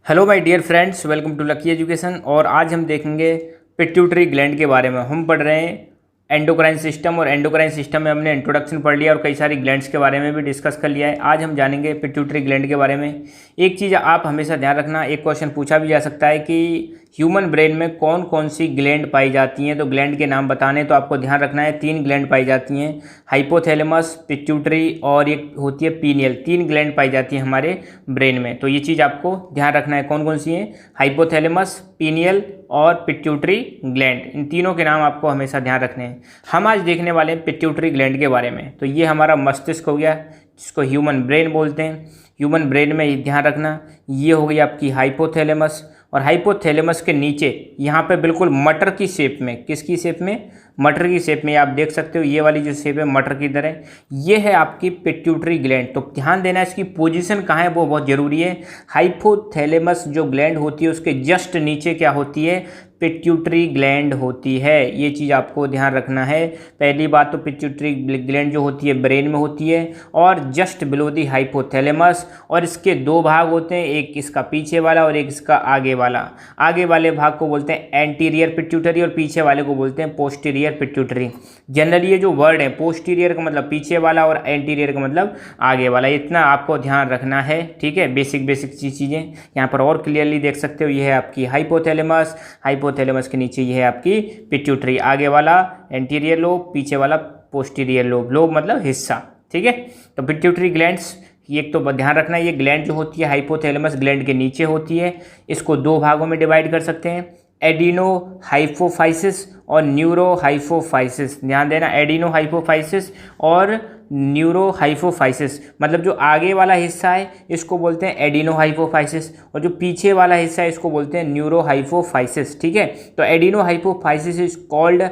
Hello my dear friends, welcome to Lucky Education. और आज हम देखेंगे pituitary gland के बारे में। हम पढ़ रहे हैं एंडोक्राइन सिस्टम, और एंडोक्राइन सिस्टम में हमने इंट्रोडक्शन पढ़ लिया और कई सारी ग्लैंड्स के बारे में भी डिस्कस कर लिया है। आज हम जानेंगे पिट्यूटरी ग्लैंड के बारे में। एक चीज़ आप हमेशा ध्यान रखना, एक क्वेश्चन पूछा भी जा सकता है कि ह्यूमन ब्रेन में कौन कौन सी ग्लैंड पाई जाती हैं, तो ग्लैंड के नाम बताने तो आपको ध्यान रखना है 3 ग्लैंड पाई जाती हैं, हाइपोथैलेमस, पिट्यूटरी और एक होती है पीनियल। 3 ग्लैंड पाई जाती हैं हमारे ब्रेन में, तो ये चीज़ आपको ध्यान रखना है कौन कौन सी हैं, हाइपोथैलेमस, पीनियल और पिट्यूटरी ग्लैंड। इन तीनों के नाम आपको हमेशा ध्यान रखने हैं। हम आज देखने वाले हैं पिट्यूटरी ग्लैंड के बारे में। तो ये हमारा मस्तिष्क हो गया जिसको ह्यूमन ब्रेन बोलते हैं। ह्यूमन ब्रेन में ध्यान रखना, ये हो गई आपकी हाइपोथैलेमस, और हाइपोथैलेमस के नीचे यहाँ पे बिल्कुल मटर की शेप में, किसकी शेप में, मटर की शेप में, आप देख सकते हो ये वाली जो शेप है मटर की तरह, ये है आपकी पिट्यूटरी ग्लैंड। तो ध्यान देना इसकी पोजीशन कहाँ है वो बहुत ज़रूरी है। हाइपोथैलेमस जो ग्लैंड होती है उसके जस्ट नीचे क्या होती है, पिट्यूटरी ग्लैंड होती है। ये चीज़ आपको ध्यान रखना है। पहली बात तो पिट्यूटरी ग्लैंड जो होती है ब्रेन में होती है और जस्ट बिलो दी हाइपोथैलेमस, और इसके 2 भाग होते हैं, एक इसका पीछे वाला और एक इसका आगे वाला। आगे वाले भाग को बोलते हैं एंटीरियर पिट्यूटरी और पीछे वाले को बोलते हैं पोस्टीरियर पिट्यूटरी। जनरली ये जो वर्ड है, पोस्टीरियर का मतलब पीछे वाला और एंटीरियर का मतलब आगे वाला, इतना आपको ध्यान रखना है, ठीक है। बेसिक चीज़ें यहाँ पर और क्लियरली देख सकते हो। ये है आपकी हाइपोथैलेमस, हाइपोथैलेमस के नीचे ये है आपकी पिट्यूटरी, आगे वाला एंटीरियर लोब, पीछे वाला पोस्टीरियर लोब, लोब मतलब हिस्सा, ठीक है। तो पिट्यूटरी ग्लैंड्स, ये एक तो ध्यान रखना, ये ग्लैंड जो होती है हाइपोथैलेमस ग्लैंड के नीचे होती है। इसको 2 भागों में डिवाइड कर सकते हैं, एडिनो हाइपोफाइसिस और न्यूरो हाइपोफाइसिस। ध्यान देना, एडिनो हाइपोफाइसिस और न्यूरो हाइपोफाइसिस, मतलब जो आगे वाला हिस्सा है इसको बोलते हैं एडिनो हाइपोफाइसिस और जो पीछे वाला हिस्सा है इसको बोलते हैं न्यूरो हाइपोफाइसिस, ठीक है। तो adeno hypophysis is called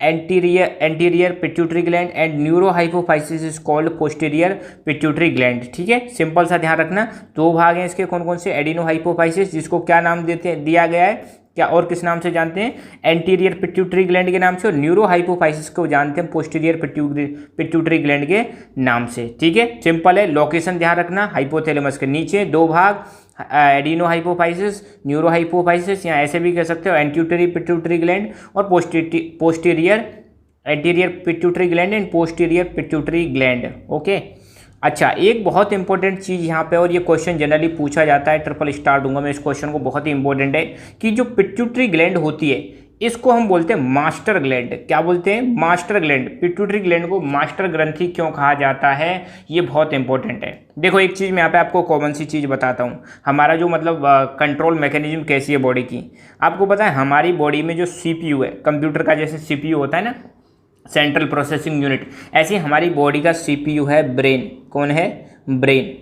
anterior pituitary gland and neuro hypophysis is called posterior pituitary gland, ठीक है। सिंपल सा ध्यान रखना, 2 भाग हैं इसके, कौन कौन से, एडिनो हाइपोफाइसिस जिसको क्या नाम दिया गया है, क्या और किस नाम से जानते हैं, एंटीरियर पिट्यूटरी ग्लैंड के नाम से, और न्यूरो हाइपोफाइसिस को जानते हैं पोस्टीरियर पिट्यूटरी ग्लैंड के नाम से, ठीक है। सिंपल है, लोकेशन ध्यान रखना, हाइपोथैलेमस के नीचे 2 भाग, एडिनो हाइपोफाइसिस, न्यूरो हाइपोफाइसिस, या ऐसे भी कह सकते हो एंटीरियर पिट्यूटरी ग्लैंड और posterior anterior pituitary gland and posterior pituitary gland, okay. अच्छा, एक बहुत इंपॉर्टेंट चीज़ यहाँ पे, और ये क्वेश्चन जनरली पूछा जाता है, ट्रिपल स्टार दूंगा मैं इस क्वेश्चन को, बहुत ही इंपॉर्टेंट है कि जो पिट्यूटरी ग्लैंड होती है इसको हम बोलते हैं मास्टर ग्लैंड। क्या बोलते हैं, मास्टर ग्लैंड। पिट्यूटरी ग्लैंड को मास्टर ग्रंथि क्यों कहा जाता है, ये बहुत इंपॉर्टेंट है। देखो एक चीज़ मैं यहाँ पे आपको कॉमन सी चीज़ बताता हूँ, हमारा जो मतलब कंट्रोल मैकेनिज्म कैसी है बॉडी की। आपको पता है हमारी बॉडी में जो CPU है, कंप्यूटर का जैसे CPU होता है ना, सेंट्रल प्रोसेसिंग यूनिट, ऐसी हमारी बॉडी का CPU है ब्रेन। कौन है, ब्रेन।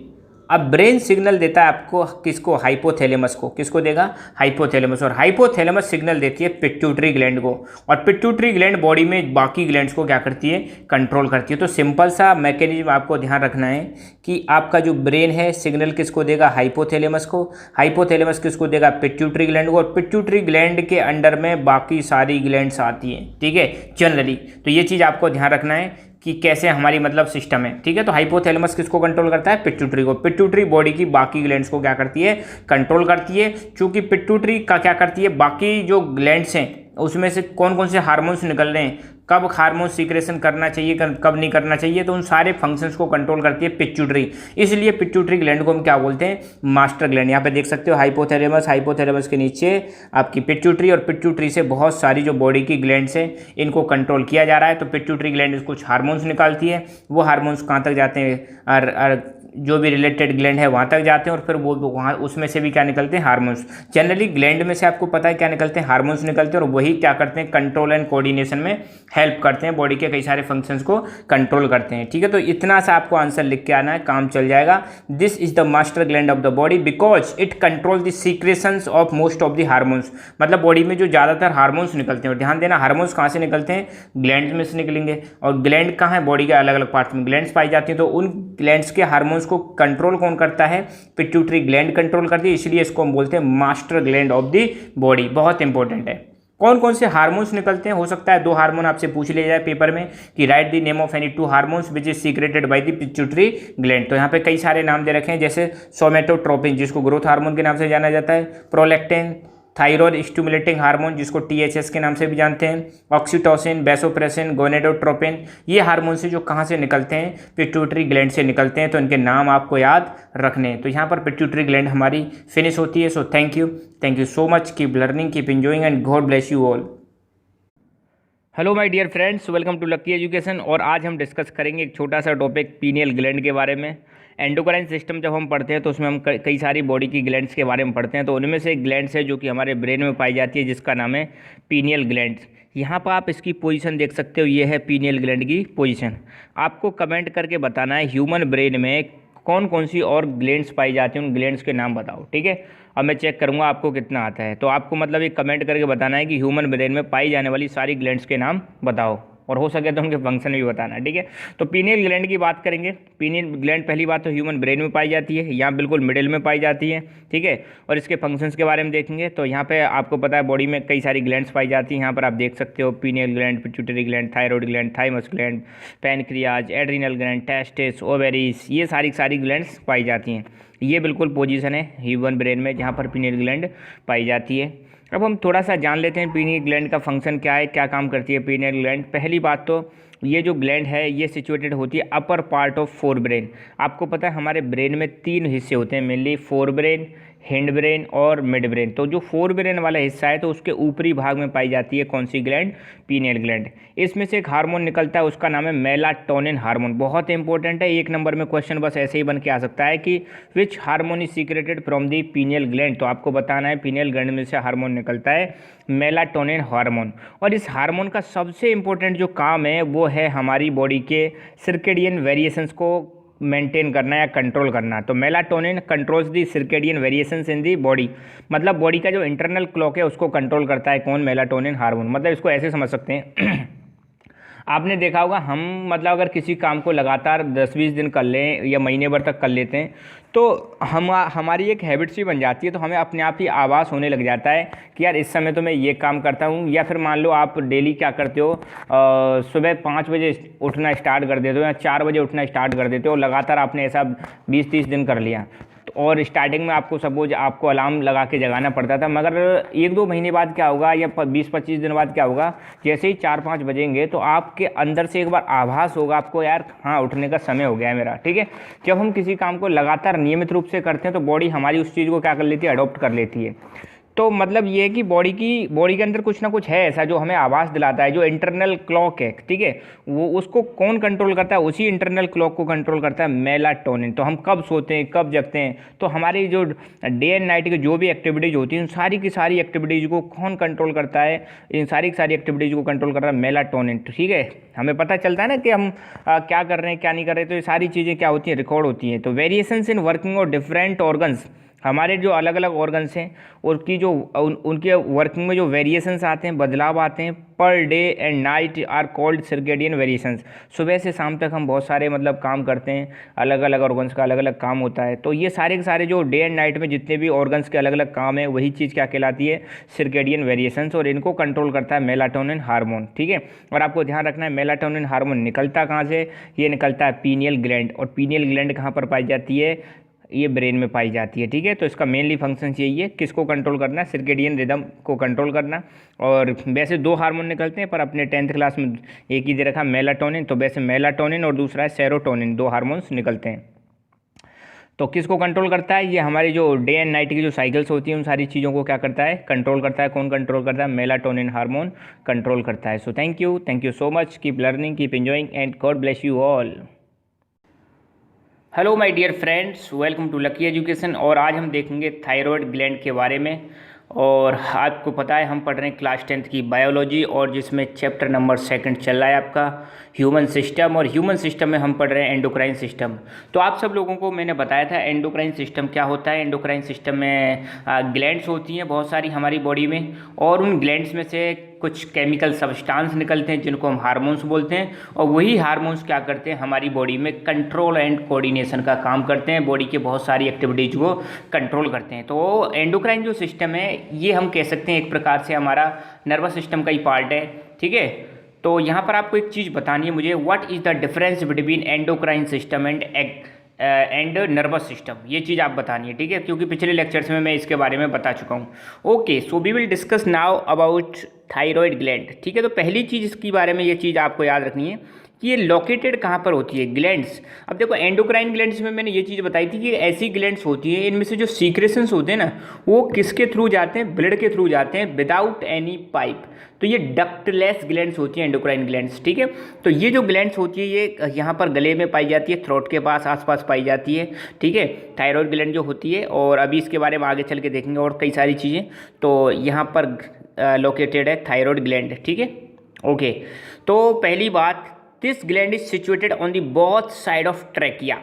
अब ब्रेन सिग्नल देता है आपको किसको, हाइपोथैलेमस को। किसको देगा, हाइपोथैलेमस, और हाइपोथैलेमस सिग्नल देती है पिट्यूटरी ग्लैंड को, और पिट्यूटरी ग्लैंड बॉडी में बाकी ग्लैंड्स को क्या करती है, कंट्रोल करती है। तो सिंपल सा मैकेनिज्म आपको ध्यान रखना है कि आपका जो ब्रेन है सिग्नल किसको देगा, हाइपोथैलेमस को, हाइपोथैलेमस किसको देगा, पिट्यूटरी ग्लैंड को, और पिट्यूटरी ग्लैंड के अंडर में बाकी सारी ग्लैंड्स आती हैं, ठीक है, जनरली। तो ये चीज़ आपको ध्यान रखना है कि कैसे हमारी मतलब सिस्टम है, ठीक है। तो हाइपोथैलेमस किसको कंट्रोल करता है, पिट्यूटरी को। पिट्यूटरी बॉडी की बाकी ग्लैंड्स को क्या करती है, कंट्रोल करती है। चूंकि पिट्यूटरी का क्या करती है, बाकी जो ग्लैंड्स हैं उसमें से कौन कौन से हार्मोन्स निकल रहे हैं, कब हार्मोन सीक्रेशन करना चाहिए, कब नहीं करना चाहिए, तो उन सारे फंक्शंस को कंट्रोल करती है पिट्यूटरी। इसलिए पिट्यूटरी ग्लैंड को हम क्या बोलते हैं, मास्टर ग्लैंड। यहाँ पे देख सकते हो हाइपोथैलेमस, हाइपोथैलेमस के नीचे आपकी पिट्यूटरी, और पिट्यूटरी से बहुत सारी जो बॉडी की ग्लैंड्स हैं इनको कंट्रोल किया जा रहा है। तो पिट्यूटरी ग्लैंड कुछ हार्मोन्स निकालती है, वो हार्मोन्स कहाँ तक जाते हैं, जो भी रिलेटेड ग्लैंड है वहाँ तक जाते हैं, और फिर वो वहाँ उसमें से भी क्या निकलते हैं, हार्मोन्स। जनरली ग्लैंड में से आपको पता है क्या निकलते हैं, हार्मोन्स निकलते हैं, और वही क्या करते हैं, कंट्रोल एंड कोऑर्डिनेशन में हेल्प करते हैं, बॉडी के कई सारे फंक्शंस को कंट्रोल करते हैं, ठीक है। तो इतना सा आपको आंसर लिख के आना है, काम चल जाएगा। This is the master gland of the body because it control the secretions of most of the hormones. मतलब बॉडी में जो ज़्यादातर हार्मोन्स निकलते हैं, और ध्यान देना हार्मोन्स कहाँ से निकलते हैं, ग्लैंड में से निकलेंगे, और ग्लैंड कहाँ है, बॉडी के अलग अलग पार्ट्स में ग्लैंड्स पाई जाती हैं। तो उन ग्लैंड्स के हार्मोन्स को कंट्रोल कौन करता है, पिट्यूटरी ग्लैंड कंट्रोल करती है, इसलिए इसको हम बोलते हैं master gland of the body. बहुत इंपॉर्टेंट है। कौन कौन से हार्मोन्स निकलते हैं, हो सकता है 2 हार्मोन आपसे पूछ लिया जाए पेपर में कि right the name of any 2 hormones which is secreted by the pituitary gland. तो यहाँ पे कई सारे नाम दे रखे हैं, जैसे सोमेटोट्रोपिन जिसको ग्रोथ हार्मोन के नाम से जाना जाता है, प्रोलैक्टिन, थायराइड स्टिमुलेटिंग हार्मोन जिसको THS के नाम से भी जानते हैं, ऑक्सीटोसिन, वैसोप्रेसिन, गोनेडोट्रोपिन, ये हार्मोन से जो कहाँ से निकलते हैं, पिट्यूटरी ग्लैंड से निकलते हैं। तो इनके नाम आपको याद रखने हैं। तो यहाँ पर पिट्यूटरी ग्लैंड हमारी फिनिश होती है। So thank you so much, keep learning, keep enjoying and God bless you all. Hello my dear friends, welcome to Lucky Education. और आज हम डिस्कस करेंगे एक छोटा सा टॉपिक पीनियल ग्लैंड के बारे में। एंडोक्राइन सिस्टम जब हम पढ़ते हैं तो उसमें हम कई सारी बॉडी की ग्लैंड्स के बारे में पढ़ते हैं। तो उनमें से एक ग्लैंड्स है जो कि हमारे ब्रेन में पाई जाती है, जिसका नाम है पीनियल ग्लैंड। यहाँ पर आप इसकी पोजीशन देख सकते हो, ये है पीनियल ग्लैंड की पोजीशन। आपको कमेंट करके बताना है ह्यूमन ब्रेन में कौन कौन सी और ग्लैंड्स पाई जाती हैं, उन ग्लैंड्स के नाम बताओ। ठीक है, अब मैं चेक करूंगा आपको कितना आता है। तो आपको मतलब एक कमेंट करके बताना है कि ह्यूमन ब्रेन में पाई जाने वाली सारी ग्लैंड्स के नाम बताओ, और हो सके तो उनके फंक्शन भी बताना। ठीक है, तो पीनियल ग्लैंड की बात करेंगे। पीनियल ग्लैंड पहली बात तो ह्यूमन ब्रेन में पाई जाती है, यहाँ बिल्कुल मिडिल में पाई जाती है। ठीक है, और इसके फंक्शंस के बारे में देखेंगे। तो यहाँ पे आपको पता है बॉडी में कई सारी ग्लैंड्स पाई जाती हैं। यहाँ पर आप देख सकते हो pineal gland, pituitary gland, thyroid gland, thymus gland, pancreas, adrenal gland, testis, ovaries, ये सारी ग्लैंड्स पाई जाती हैं। ये बिल्कुल पोजीशन है ह्यूमन ब्रेन में जहाँ पर पीनियल ग्लैंड पाई जाती है। अब हम थोड़ा सा जान लेते हैं पीनियल ग्लैंड का फंक्शन क्या है, क्या काम करती है पीनियल ग्लैंड। पहली बात तो ये जो ग्लैंड है ये सिचुएटेड होती है upper part of fore brain. आपको पता है हमारे ब्रेन में 3 हिस्से होते हैं mainly, fore brain, hind brain और मिड ब्रेन। तो जो फोर ब्रेन वाला हिस्सा है तो उसके ऊपरी भाग में पाई जाती है कौन सी ग्लैंड, पीनियल ग्लैंड। इसमें से एक हार्मोन निकलता है, उसका नाम है मेलाटोनिन हार्मोन। बहुत इंपॉर्टेंट है, 1 नंबर में क्वेश्चन बस ऐसे ही बन के आ सकता है कि विच hormone is secreted from the pineal gland. तो आपको बताना है पीनियल ग्लैंड में से हार्मोन निकलता है मेलाटोनिन हार्मोन। और इस हार्मोन का सबसे इंपॉर्टेंट जो काम है वो है हमारी बॉडी के सर्केडियन वेरिएशंस को मेंटेन करना या कंट्रोल करना। तो melatonin controls the circadian variations in the body, मतलब बॉडी का जो इंटरनल क्लॉक है उसको कंट्रोल करता है कौन, मेलाटोनिन हार्मोन। मतलब इसको ऐसे समझ सकते हैं आपने देखा होगा हम मतलब अगर किसी काम को लगातार 10-20 दिन कर लें या महीने भर तक कर लेते हैं तो हमारी एक हैबिट सी बन जाती है। तो हमें अपने आप ही आभास होने लग जाता है कि यार इस समय तो मैं ये काम करता हूँ। या फिर मान लो आप डेली क्या करते हो, सुबह 5 बजे उठना स्टार्ट कर देते हो या 4 बजे उठना स्टार्ट कर देते हो, लगातार आपने ऐसा 20-30 दिन कर लिया। और स्टार्टिंग में आपको सपोज आपको अलार्म लगा के जगाना पड़ता था, मगर 1-2 महीने बाद क्या होगा या 20-25 दिन बाद क्या होगा, जैसे ही 4-5 बजेंगे तो आपके अंदर से एक बार आभास होगा आपको, यार हाँ उठने का समय हो गया है मेरा। ठीक है, जब हम किसी काम को लगातार नियमित रूप से करते हैं तो बॉडी हमारी उस चीज़ को क्या कर लेती है, अडॉप्ट कर लेती है। तो मतलब ये है कि बॉडी के अंदर कुछ ना कुछ है ऐसा जो हमें आवाज़ दिलाता है, जो इंटरनल क्लॉक है। ठीक है, वो उसको कौन कंट्रोल करता है, उसी इंटरनल क्लॉक को कंट्रोल करता है मेलाटोनिन। तो हम कब सोते हैं, कब जगते हैं, तो हमारी जो डे एंड नाइट की जो भी एक्टिविटीज़ होती हैं उन सारी की सारी एक्टिविटीज़ को कौन कंट्रोल करता है, इन सारी की सारी एक्टिविटीज़ को कंट्रोल कर रहा है मेलाटोनिन। तो ठीक है, हमें पता चलता है ना कि हम क्या कर रहे हैं क्या नहीं कर रहे, तो ये सारी चीज़ें क्या होती हैं, रिकॉर्ड होती हैं। तो variations in working of different organs, हमारे जो अलग अलग ऑर्गन्स हैं उनकी जो उनके वर्किंग में जो वेरिएशंस आते हैं, बदलाव आते हैं, पर day and night are called circadian variations. सुबह से शाम तक हम बहुत सारे मतलब काम करते हैं, अलग अलग ऑर्गन्स का अलग अलग काम होता है। तो ये सारे के सारे जो डे एंड नाइट में जितने भी ऑर्गन्स के अलग अलग काम है वही चीज़ क्या कहलाती है, सर्केडियन वेरिएशंस। और इनको कंट्रोल करता है मेलाटोनिन हार्मोन। ठीक है, और आपको ध्यान रखना है मेलाटोनिन हार्मोन निकलता कहाँ से, ये निकलता है पीनियल ग्लैंड। और पीनियल ग्लैंड कहाँ पर पाई जाती है, ये ब्रेन में पाई जाती है। ठीक है, तो इसका मेनली फंक्शन यही है, किसको कंट्रोल करना, सर्केडियन रिदम को कंट्रोल करना। और वैसे 2 हार्मोन निकलते हैं पर अपने 10th क्लास में एक ही दे रखा मेलाटोनिन। तो वैसे मेलाटोनिन और दूसरा है सेरोटोनिन, 2 हार्मोन्स निकलते हैं। तो किसको कंट्रोल करता है, ये हमारी जो डे एंड नाइट की जो साइकिल्स होती हैं उन सारी चीज़ों को क्या करता है, कंट्रोल करता है। कौन कंट्रोल करता है, मेलाटोनिन हार्मोन कंट्रोल करता है। So thank you so much, keep learning, keep enjoying and God bless you all. Hello my dear friends, welcome to Lucky Education. और आज हम देखेंगे थायराइड ग्लैंड के बारे में। और आपको पता है हम पढ़ रहे हैं क्लास 10th की बायोलॉजी, और जिसमें चैप्टर नंबर 2 चल रहा है आपका ह्यूमन सिस्टम। और ह्यूमन सिस्टम में हम पढ़ रहे हैं एंडोक्राइन सिस्टम। तो आप सब लोगों को मैंने बताया था एंडोक्राइन सिस्टम क्या होता है। एंडोक्राइन सिस्टम में ग्लैंड्स होती हैं बहुत सारी हमारी बॉडी में, और उन ग्लैंड्स में से कुछ केमिकल सब्सटेंस निकलते हैं जिनको हम हार्मोन्स बोलते हैं। और वही हार्मोन्स क्या करते हैं, हमारी बॉडी में कंट्रोल एंड कोऑर्डिनेशन का काम करते हैं, बॉडी के बहुत सारी एक्टिविटीज़ को कंट्रोल करते हैं। तो एंडोक्राइन जो सिस्टम है ये हम कह सकते हैं एक प्रकार से हमारा नर्वस सिस्टम का ही पार्ट है। ठीक है, तो यहाँ पर आपको एक चीज़ बतानी है मुझे, what is the difference between endocrine system and and nervous system, ये चीज़ आप बतानी है, ठीक है, क्योंकि पिछले लेक्चर्स में मैं इसके बारे में बता चुका हूँ। Okay, so we will discuss now about thyroid gland, ठीक है। तो पहली चीज़ इसके बारे में ये चीज़ आपको याद रखनी है कि ये लोकेटेड कहाँ पर होती है, ग्लैंड्स। अब देखो एंडोक्राइन ग्लैंड्स में मैंने ये चीज़ बताई थी कि ऐसी ग्लैंड्स होती हैं, इनमें से जो सीक्रेशंस होते हैं ना, वो किसके थ्रू जाते हैं, ब्लड के थ्रू जाते हैं, विदाउट एनी पाइप। तो ये डक्टलेस ग्लैंड्स होती हैं एंडोक्राइन ग्लैंड्स, ठीक है। तो ये जो ग्लैंड्स होती है ये यहाँ पर गले में पाई जाती है, थ्रोट के पास आसपास पाई जाती है, ठीक है, थायराइड ग्लैंड जो होती है। और अभी इसके बारे में आगे चल के देखेंगे और कई सारी चीज़ें। तो यहाँ पर लोकेटेड है थायराइड ग्लैंड, ठीक है। ओके, तो पहली बात, this gland is situated on the both side of trachea,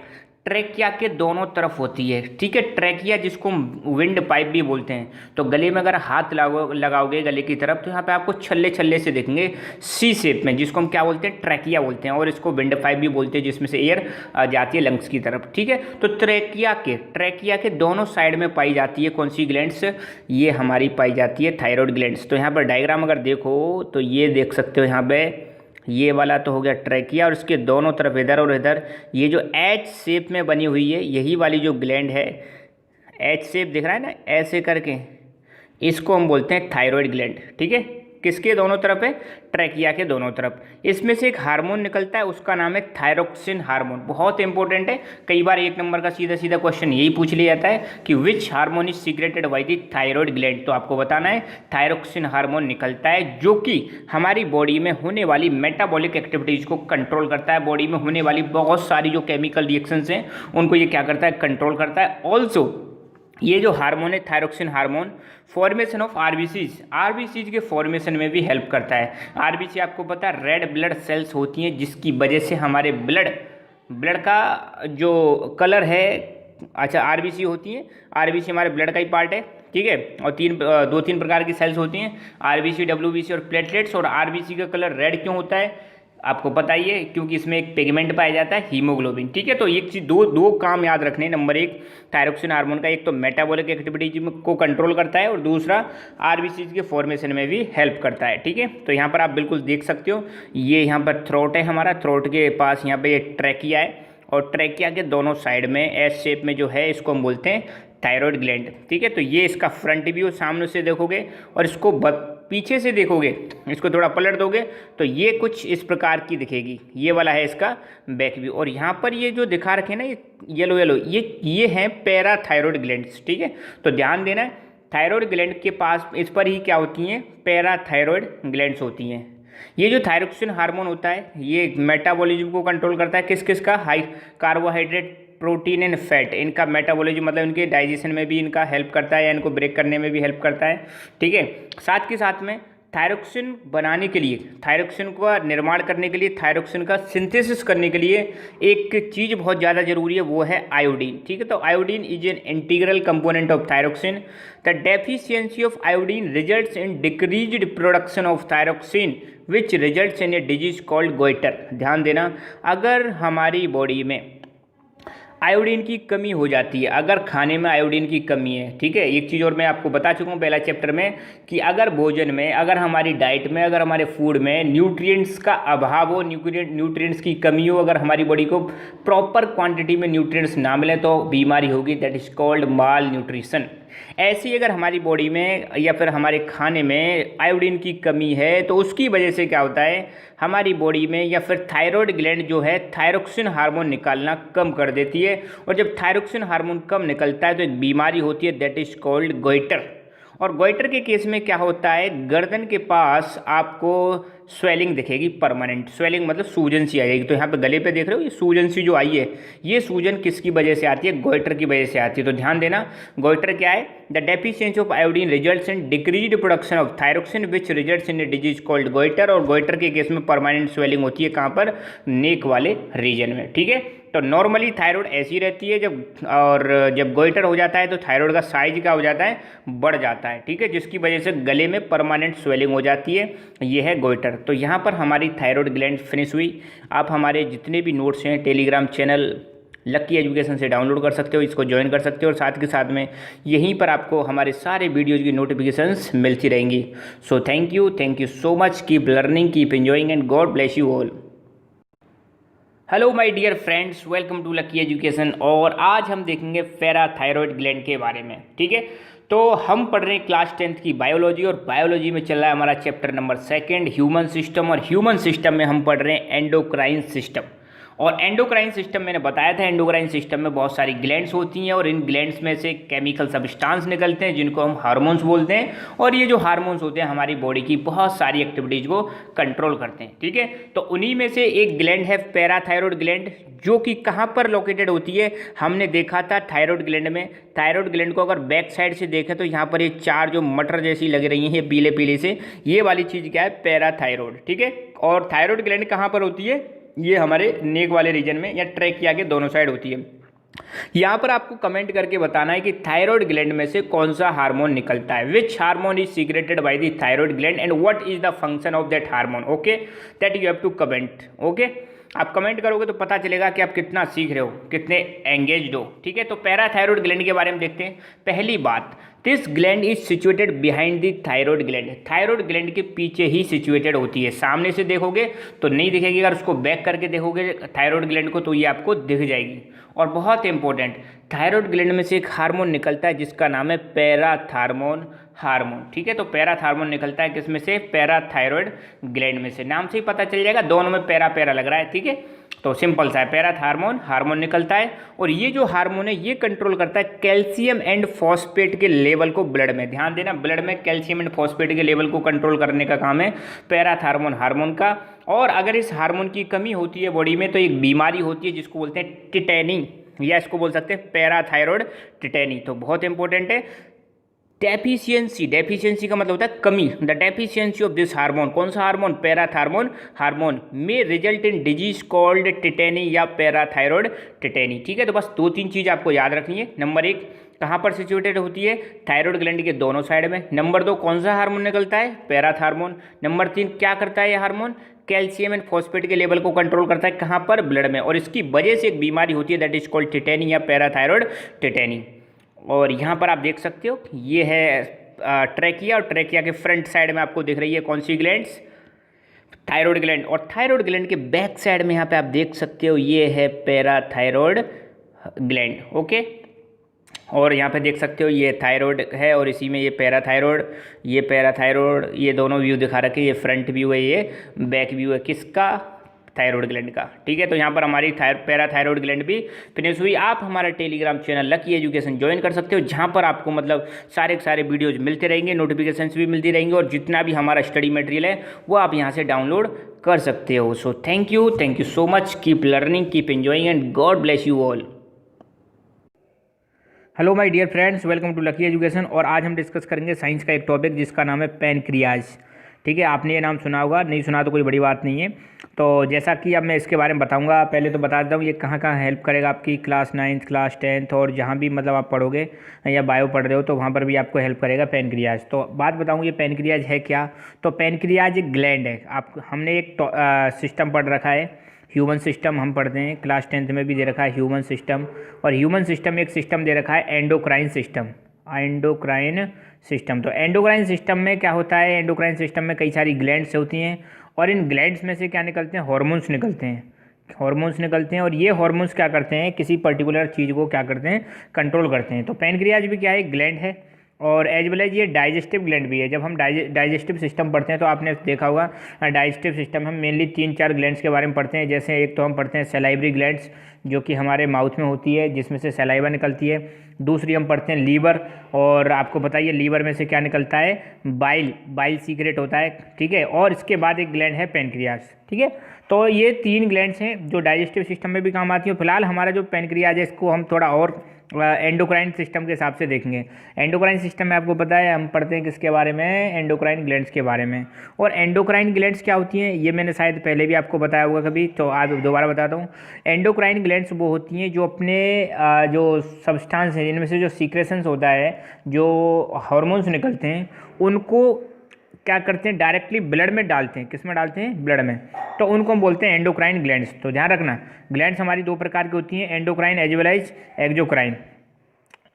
trachea के दोनों तरफ होती है, ठीक है। ट्रैकिया जिसको विंड पाइप भी बोलते हैं। तो गले में अगर हाथ लगाओगे गले की तरफ, तो यहाँ पे आपको छल्ले छल्ले से देखेंगे सी शेप में, जिसको हम क्या बोलते हैं, ट्रैकिया बोलते हैं। और इसको विंड पाइप भी बोलते हैं, जिसमें से एयर जाती है लंग्स की तरफ, ठीक है। तो ट्रैकिया के दोनों साइड में पाई जाती है कौन सी ग्लैंड्स, ये हमारी पाई जाती है थायराइड ग्लैंड्स। तो यहाँ पर डायग्राम अगर देखो तो ये देख सकते हो, यहाँ पे ये वाला तो हो गया ट्रैकिया, और इसके दोनों तरफ इधर और इधर ये जो एच शेप में बनी हुई है, यही वाली जो ग्लैंड है, एच शेप दिख रहा है ना ऐसे करके, इसको हम बोलते हैं थायराइड ग्लैंड, ठीक है। किसके दोनों तरफ है, ट्रैकिया के दोनों तरफ। इसमें से एक हार्मोन निकलता है, उसका नाम है थायरोक्सिन हार्मोन, बहुत इंपॉर्टेंट है। कई बार एक नंबर का सीधा सीधा क्वेश्चन यही पूछ लिया जाता है कि विच hormone is secreted by the thyroid gland. तो आपको बताना है थायरोक्सिन हार्मोन निकलता है, जो कि हमारी बॉडी में होने वाली मेटाबॉलिक एक्टिविटीज़ को कंट्रोल करता है। बॉडी में होने वाली बहुत सारी जो केमिकल रिएक्शंस हैं उनको ये क्या करता है, कंट्रोल करता है। ऑल्सो ये जो हार्मोन है thyroxine hormone, formation of RBCs के फॉर्मेशन में भी हेल्प करता है। आरबीसी आपको पता है रेड ब्लड सेल्स होती हैं, जिसकी वजह से हमारे ब्लड का जो कलर है, अच्छा आरबीसी होती है, आरबीसी हमारे ब्लड का ही पार्ट है, ठीक है। और दो तीन प्रकार की सेल्स होती हैं, आरबीसी, डब्ल्यूबीसी और प्लेटलेट्स। और आरबीसी का कलर रेड क्यों होता है आपको पता ही है, क्योंकि इसमें एक पिगमेंट पाया जाता है हीमोग्लोबिन, ठीक है। तो एक चीज़ दो काम याद रखने, नंबर एक थायरोक्सिन हार्मोन का, एक तो मेटाबॉलिक एक्टिविटी को कंट्रोल करता है, और दूसरा आरबीसी के फॉर्मेशन में भी हेल्प करता है, ठीक है। तो यहाँ पर आप बिल्कुल देख सकते हो, ये यहाँ पर थ्रोट है हमारा, थ्रोट के पास यहाँ पे ये ट्रैकिया है, और ट्रैकिया के दोनों साइड में एस शेप में जो है इसको हम बोलते हैं थायराइड ग्लैंड, ठीक है। तो ये इसका फ्रंट व्यू सामने से देखोगे, और इसको पीछे से देखोगे, इसको थोड़ा पलट दोगे तो ये कुछ इस प्रकार की दिखेगी, ये वाला है इसका बैक व्यू। और यहाँ पर ये जो दिखा रखे ना, ये येलो ये हैं पैराथायराइड ग्लैंड्स, ठीक है। तो ध्यान देना है, थायराइड ग्लैंड के पास इस पर ही क्या होती हैं, पैराथायराइड ग्लैंड्स होती हैं। ये जो थायरोक्सिन हार्मोन होता है, ये मेटाबॉलिज्म को कंट्रोल करता है, किस किस का, high carbohydrate, protein and fat, इनका मेटाबॉलिज्म मतलब इनके डाइजेशन में भी इनका हेल्प करता है, या इनको ब्रेक करने में भी हेल्प करता है, ठीक है। साथ के साथ में थायरोक्सिन बनाने के लिए, थायरोक्सिन का निर्माण करने के लिए, थायरोक्सिन का सिंथेसिस करने के लिए एक चीज़ बहुत ज़्यादा जरूरी है, वो है आयोडीन, ठीक है। तो iodine is an integral component of thyroxine. The deficiency of iodine results in decreased production of thyroxine which results in a disease called goitre. ध्यान देना, अगर हमारी बॉडी में आयोडीन की कमी हो जाती है, अगर खाने में आयोडीन की कमी है, ठीक है। एक चीज़ और मैं आपको बता चुका हूँ पहला चैप्टर में कि अगर भोजन में, अगर हमारी डाइट में, अगर हमारे फूड में न्यूट्रिएंट्स का अभाव हो, न्यूट्रिएंट्स की कमी हो, अगर हमारी बॉडी को प्रॉपर क्वांटिटी में न्यूट्रिएंट्स ना मिले तो बीमारी होगी, that is called mall nutrition. ऐसे ही अगर हमारी बॉडी में या फिर हमारे खाने में आयोडीन की कमी है, तो उसकी वजह से क्या होता है, हमारी बॉडी में या फिर थायराइड ग्लैंड जो है थायरोक्सिन हार्मोन निकालना कम कर देती है। और जब थायरोक्सिन हार्मोन कम निकलता है तो एक बीमारी होती है, दैट इज कॉल्ड गोइटर। और गोइटर के केस में क्या होता है, गर्दन के पास आपको स्वेलिंग दिखेगी, परमानेंट स्वेलिंग मतलब सूजन सी आ जाएगी। तो यहाँ पे गले पे देख रहे हो ये सूजन सी जो आई है, ये सूजन किसकी वजह से आती है, गोइटर की वजह से आती है। तो ध्यान देना, गोइटर क्या है, the deficiency of iodine results in decreased production of thyroxine which results in a disease called goitre. और गोइटर के केस में परमानेंट स्वेलिंग होती है, कहाँ पर, नेक वाले रीजन में, ठीक है। तो नॉर्मली थायराइड ऐसी रहती है, जब गोइटर हो जाता है तो थायराइड का साइज क्या हो जाता है, बढ़ जाता है, ठीक है, जिसकी वजह से गले में परमानेंट स्वेलिंग हो जाती है, ये है गोइटर। तो यहाँ पर हमारी थायराइड ग्लैंड फिनिश हुई। आप हमारे जितने भी नोट्स हैं टेलीग्राम चैनल लकी एजुकेशन से डाउनलोड कर सकते हो, इसको ज्वाइन कर सकते हो, और साथ के साथ में यहीं पर आपको हमारे सारे वीडियोज़ की नोटिफिकेशंस मिलती रहेंगी। So thank you so much, keep learning, keep enjoying and God bless you all. Hello my dear friends, welcome to Lucky Education. और आज हम देखेंगे पैराथायरॉयड ग्लैंड के बारे में। ठीक है, तो हम पढ़ रहे हैं क्लास 10th की बायोलॉजी, और बायोलॉजी में चल रहा है हमारा चैप्टर नंबर 2 ह्यूमन सिस्टम। और ह्यूमन सिस्टम में हम पढ़ रहे हैं एंडोक्राइन सिस्टम। और एंडोक्राइन सिस्टम मैंने बताया था, एंडोक्राइन सिस्टम में बहुत सारी ग्लैंड्स होती हैं और इन ग्लैंड्स में से केमिकल सब्सटेंस निकलते हैं जिनको हम हार्मोन्स बोलते हैं। और ये जो हार्मोन्स होते हैं हमारी बॉडी की बहुत सारी एक्टिविटीज़ को कंट्रोल करते हैं। ठीक है, तो उन्हीं में से एक ग्लैंड है पैराथायरॉयड ग्लैंड, जो कि कहाँ पर लोकेटेड होती है हमने देखा था थायरॉयड ग्लैंड में। थायरॉयड ग्लैंड को अगर बैक साइड से देखें तो यहाँ पर ये चार जो मटर जैसी लग रही हैं पीले पीले से, ये वाली चीज़ क्या है, पैराथायरॉयड। ठीक है, और थायरॉयड ग्लैंड कहाँ पर होती है, ये हमारे नेक वाले रीजन में या ट्रैकिया के दोनों साइड होती है। यहाँ पर आपको कमेंट करके बताना है कि थायरॉयड ग्लैंड में से कौन सा हार्मोन निकलता है, which hormone is secreted by the thyroid gland and what is the function of that hormone. Okay, that you have to comment. Okay, आप कमेंट करोगे तो पता चलेगा कि आप कितना सीख रहे हो, कितने एंगेज्ड हो। ठीक है, तो पैराथायरॉयड ग्लैंड के बारे में देखते हैं। पहली बात, this gland is situated behind the thyroid gland. Thyroid gland के पीछे ही सिचुएटेड होती है। सामने से देखोगे तो नहीं दिखेगी, अगर उसको बैक करके देखोगे थायरॉयड ग्लैंड को तो ये आपको दिख जाएगी। और बहुत इंपॉर्टेंट, थायरॉयड ग्लैंड में से एक हार्मोन निकलता है जिसका नाम है पैराथार्मोन हार्मोन। ठीक है, तो पैराथार्मोन निकलता है किसमें से, पैराथायरॉयड ग्लैंड में से। नाम से ही पता चल जाएगा, दोनों में पैरा पैरा लग रहा है। ठीक है, तो सिंपल सा है, पैराथार्मोन हार्मोन निकलता है। और ये जो हार्मोन है ये कंट्रोल करता है कैल्शियम एंड फॉस्फेट के लेवल को ब्लड में। ध्यान देना, ब्लड में कैल्शियम एंड फॉस्फेट के लेवल को कंट्रोल करने का काम है पैराथार्मोन हार्मोन का। और अगर इस हार्मोन की कमी होती है बॉडी में तो एक बीमारी होती है जिसको बोलते हैं टिटेनी, या इसको बोल सकते हैं पैराथायरॉयड टिटेनी। तो बहुत इंपॉर्टेंट है। डेफिशिएंसी, डेफिशिएंसी का मतलब होता है कमी। The deficiency of this hormone, कौन सा हार्मोन, पैराथार्मोन हार्मोन, में result in disease called tetany या पैराथायरॉयड टिटेनी। ठीक है, तो बस दो तीन चीज़ आपको याद रखनी है। नंबर एक, कहाँ पर सिचुएटेड होती है, थायरॉयड ग्लैंड के दोनों साइड में। नंबर दो, कौन सा हार्मोन निकलता है, पैराथार्मोन। नंबर तीन, क्या करता है ये हार्मोन, कैल्शियम एंड फॉस्फेट के लेवल को कंट्रोल करता है, कहाँ पर, ब्लड में। और इसकी वजह से एक बीमारी होती है दैट इज कॉल्ड टिटेनी या पैराथायरॉयड टिटेनी। और यहाँ पर आप देख सकते हो ये है ट्रैकिया, और ट्रैकिया के फ्रंट साइड में आपको दिख रही है कौन सी ग्लैंड्स, थायरॉयड ग्लैंड। और थायरॉयड ग्लैंड के बैक साइड में यहाँ पे आप देख सकते हो ये है पैराथायरॉयड ग्लैंड। ओके, और यहाँ पे देख सकते हो ये थायरॉयड है और इसी में ये पैराथायरॉयड, ये पैराथायरॉयड, ये दोनों व्यू दिखा रखे, ये फ्रंट व्यू है, ये बैक व्यू है, किसका, थायरॉयड ग्लैंड का। ठीक है, तो यहाँ पर हमारी पैराथायरॉयड ग्लैंड भी फिनिश हुई। आप हमारा Telegram channel Lucky Education join कर सकते हो, जहाँ पर आपको मतलब सारे के सारे वीडियोज मिलते रहेंगे, नोटिफिकेशंस भी मिलती रहेंगी, और जितना भी हमारा स्टडी मटेरियल है वो आप यहाँ से डाउनलोड कर सकते हो। So thank you so much, keep learning, keep enjoying and God bless you all. Hello my dear friends, welcome to Lucky Education. और आज हम डिस्कस करेंगे साइंस का एक टॉपिक जिसका नाम है पैनक्रियाज। ठीक है, आपने ये नाम सुना होगा, नहीं सुना तो कोई बड़ी बात नहीं है। तो जैसा कि अब मैं इसके बारे में बताऊंगा, पहले तो बता देता हूँ ये कहाँ कहाँ हेल्प करेगा आपकी क्लास 9th क्लास 10th, और जहाँ भी मतलब आप पढ़ोगे या बायो पढ़ रहे हो तो वहाँ पर भी आपको हेल्प करेगा पैनक्रियाज। तो बात बताऊँ ये पैनक्रियाज है क्या। तो पैनक्रियाज एक ग्लैंड है। आप हमने एक सिस्टम पढ़ रखा है, ह्यूमन सिस्टम हम पढ़ते हैं, क्लास 10th में भी दे रखा है ह्यूमन सिस्टम। और ह्यूमन सिस्टम में एक सिस्टम दे रखा है एंडोक्राइन सिस्टम, एंडोक्राइन सिस्टम। तो एंडोक्राइन सिस्टम में क्या होता है, एंडोक्राइन सिस्टम में कई सारी ग्लैंड्स होती हैं, और इन ग्लैंड्स में से क्या निकलते हैं, हार्मोन्स निकलते हैं, हार्मोन्स निकलते हैं। और ये हार्मोन्स क्या करते हैं, किसी पर्टिकुलर चीज़ को क्या करते हैं, कंट्रोल करते हैं। तो पैनक्रियाज भी क्या है, एक ग्लैंड है, और एज वेल एज ये डाइजेस्टिव ग्लैंड भी है। जब हम डाइजेस्टिव सिस्टम पढ़ते हैं तो आपने देखा होगा डाइजेस्टिव सिस्टम हम मेनली 3-4 ग्लैंड्स के बारे में पढ़ते हैं। जैसे एक तो हम पढ़ते हैं सलाइवरी ग्लैंड्स, जो कि हमारे माउथ में होती है, जिसमें से सलाइवा निकलती है। दूसरी हम पढ़ते हैं लीवर, और आपको बताइए लीवर में से क्या निकलता है, बाइल सीक्रेट होता है। ठीक है, और इसके बाद एक ग्लैंड है पैनक्रियाज। ठीक है, तो ये 3 ग्लैंड्स हैं जो डाइजेस्टिव सिस्टम में भी काम आती हैं। फिलहाल हमारा जो पैनक्रियाज है इसको हम थोड़ा और एंडोक्राइन सिस्टम के हिसाब से देखेंगे। एंडोक्राइन सिस्टम में आपको पता है हम पढ़ते हैं किसके बारे में, एंडोक्राइन ग्लैंड्स के बारे में। और एंडोक्राइन ग्लैंड्स क्या होती हैं ये मैंने शायद पहले भी आपको बताया होगा कभी, तो आज दोबारा बताता हूँ। एंडोक्राइन ग्लैंड्स वो होती हैं जो अपने जो सब्सटेंस हैं, जिनमें से जो सीक्रेशंस होता है, जो हार्मोन्स निकलते हैं, उनको क्या करते हैं, डायरेक्टली ब्लड में डालते हैं। किस में डालते हैं, ब्लड में। तो उनको हम बोलते हैं एंडोक्राइन ग्लैंड्स। तो ध्यान रखना, ग्लैंड्स हमारी 2 प्रकार की होती हैं, endocrine as well as exocrine.